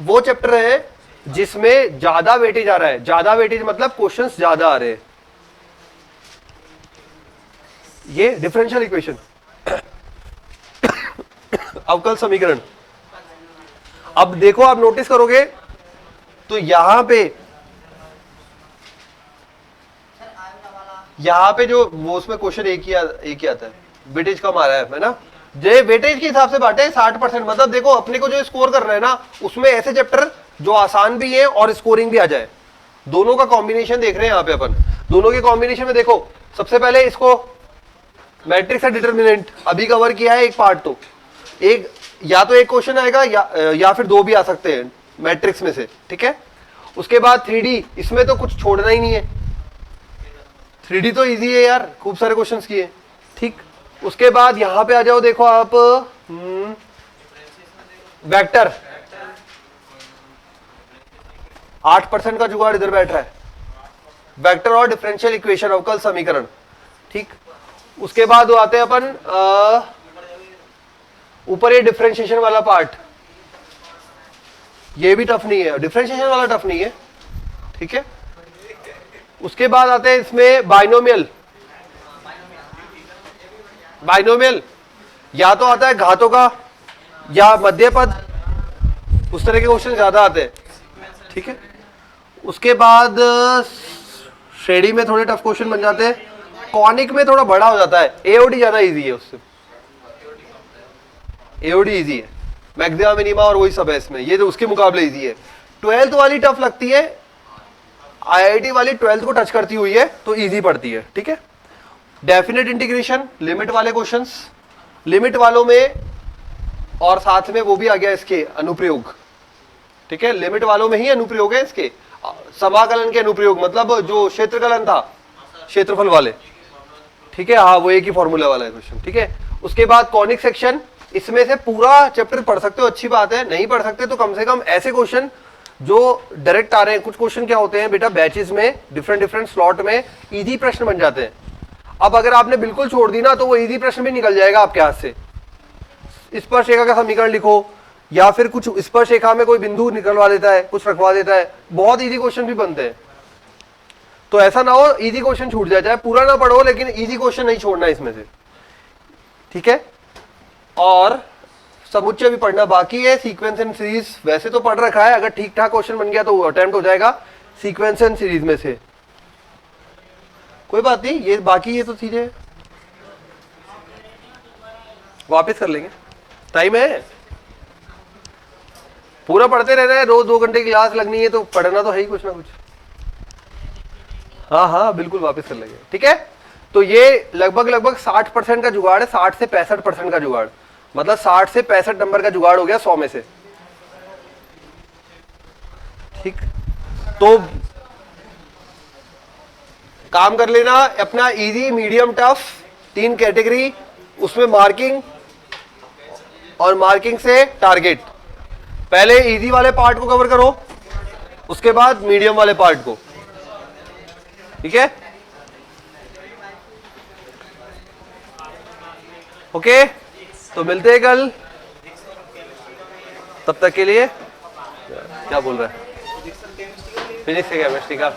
वो चैप्टर है जिसमें ज्यादा वेटेज आ रहा है। ज्यादा वेटेज मतलब क्वेश्चंस ज्यादा आ रहे हैं। ये डिफरेंशियल इक्वेशन अवकल समीकरण। अब देखो, आप नोटिस करोगे तो यहां पे जो वो उसमें क्वेश्चन एक ही आता है, वेटेज कम आ रहा है ना। जे वेटेज के हिसाब से बांटे 60%। मतलब देखो, अपने को जो स्कोर करना है ना, उसमें ऐसे चैप्टर जो आसान भी है और स्कोरिंग भी आ जाए, दोनों का कॉम्बिनेशन देख रहे हैं यहाँ पे अपन। दोनों के कॉम्बिनेशन में देखो, सबसे पहले इसको मैट्रिक्स का डिटर्मिनेंट अभी कवर किया है एक पार्ट, तो एक या तो एक क्वेश्चन आएगा या फिर 2 भी आ सकते हैं मैट्रिक्स में से, ठीक है। उसके बाद 3D, इसमें तो कुछ छोड़ना ही नहीं है, 3D तो इजी है यार, खूब सारे क्वेश्चंस किए, ठीक। उसके बाद यहां पे आ जाओ, देखो आप वेक्टर 8% का जुगाड़ इधर बैठ रहा है, वेक्टर और डिफरेंशियल इक्वेशन अवकल समीकरण, ठीक। उसके बाद आते हैं अपन ऊपर ये डिफरेंशिएशन वाला पार्ट, ये भी टफ नहीं है, डिफरेंशिएशन वाला टफ नहीं है, ठीक है। उसके बाद आते हैं इसमें बाइनोमियल या तो आता है घातों का या मध्य पद, उस तरह के क्वेश्चन ज्यादा आते हैं, ठीक है। उसके बाद श्रेणी में थोड़े टफ क्वेश्चन बन जाते हैं, कॉनिक में थोड़ा बड़ा हो जाता है, एओडी ज्यादा इजी है, उससे एओडी इजी है, मैक्सिमा मिनिमा और वही सब है इसमें, ये तो उसके मुकाबले इजी है। 12th वाली टफ लगती है, आईआईटी वाली 12th को टच करती हुई है तो इजी पड़ती है, ठीक है। डेफिनेट इंटीग्रेशन, लिमिट वाले क्वेश्चंस, लिमिट वालों में और साथ में वो भी आ गया इसके अनुप्रयोग, ठीक है। लिमिट वालों में ही अनुप्रयोग है इसके, समाकलन के अनुप्रयोग, मतलब जो क्षेत्रकलन था क्षेत्रफल वाले, ठीक है, हाँ वो एक ही फॉर्मूला वाला है क्वेश्चन, ठीक है। उसके बाद कॉनिक सेक्शन, इसमें से पूरा चैप्टर पढ़ सकते हो, अच्छी बात है, नहीं पढ़ सकते तो कम से कम ऐसे क्वेश्चन जो डायरेक्ट आ रहे हैं। कुछ क्वेश्चन क्या होते हैं बेटा, बैचेस में डिफरेंट स्लॉट में इजी प्रश्न बन जाते हैं। अब अगर आपने बिल्कुल छोड़ दी ना तो वो इजी प्रश्न भी निकल जाएगा आपके हाथ से। स्पर्श रेखा का समीकरण लिखो, या फिर कुछ स्पर्श रेखा में कोई बिंदु निकलवा देता है, कुछ रखवा देता है, बहुत इजी क्वेश्चन भी बनते हैं। तो ऐसा ना हो इजी क्वेश्चन छूट जाए, चाहे पूरा ना पढ़ो लेकिन इजी क्वेश्चन नहीं छोड़ना इसमें से, ठीक है। और समुच्चय भी पढ़ना बाकी है। सीक्वेंस एंड सीरीज वैसे तो पढ़ रखा है, अगर ठीक ठाक क्वेश्चन बन गया तो अटेम्प्ट हो जाएगा सीक्वेंस एंड सीरीज में से, कोई बात नहीं। ये बाकी ये तो चीजें वापस कर लेंगे, टाइम है, पूरा पढ़ते रहना है। रोज 2 घंटे की क्लास लगनी है तो पढ़ना तो है ही कुछ ना कुछ। हाँ हाँ बिल्कुल वापस कर लेंगे, ठीक है। तो ये लगभग 60% का जुगाड़ है, 60 से 65% का जुगाड़, मतलब 60 से 65 नंबर का जुगाड़ हो गया 100 में से, ठीक। तो काम कर लेना अपना इजी मीडियम टफ 3 कैटेगरी, उसमें मार्किंग और मार्किंग से टारगेट। पहले इजी वाले पार्ट को कवर करो, उसके बाद मीडियम वाले पार्ट को, ठीक है। ओके, तो मिलते हैं कल, तब तक के लिए क्या बोल रहा है फिजिक्स से केमिस्ट्री का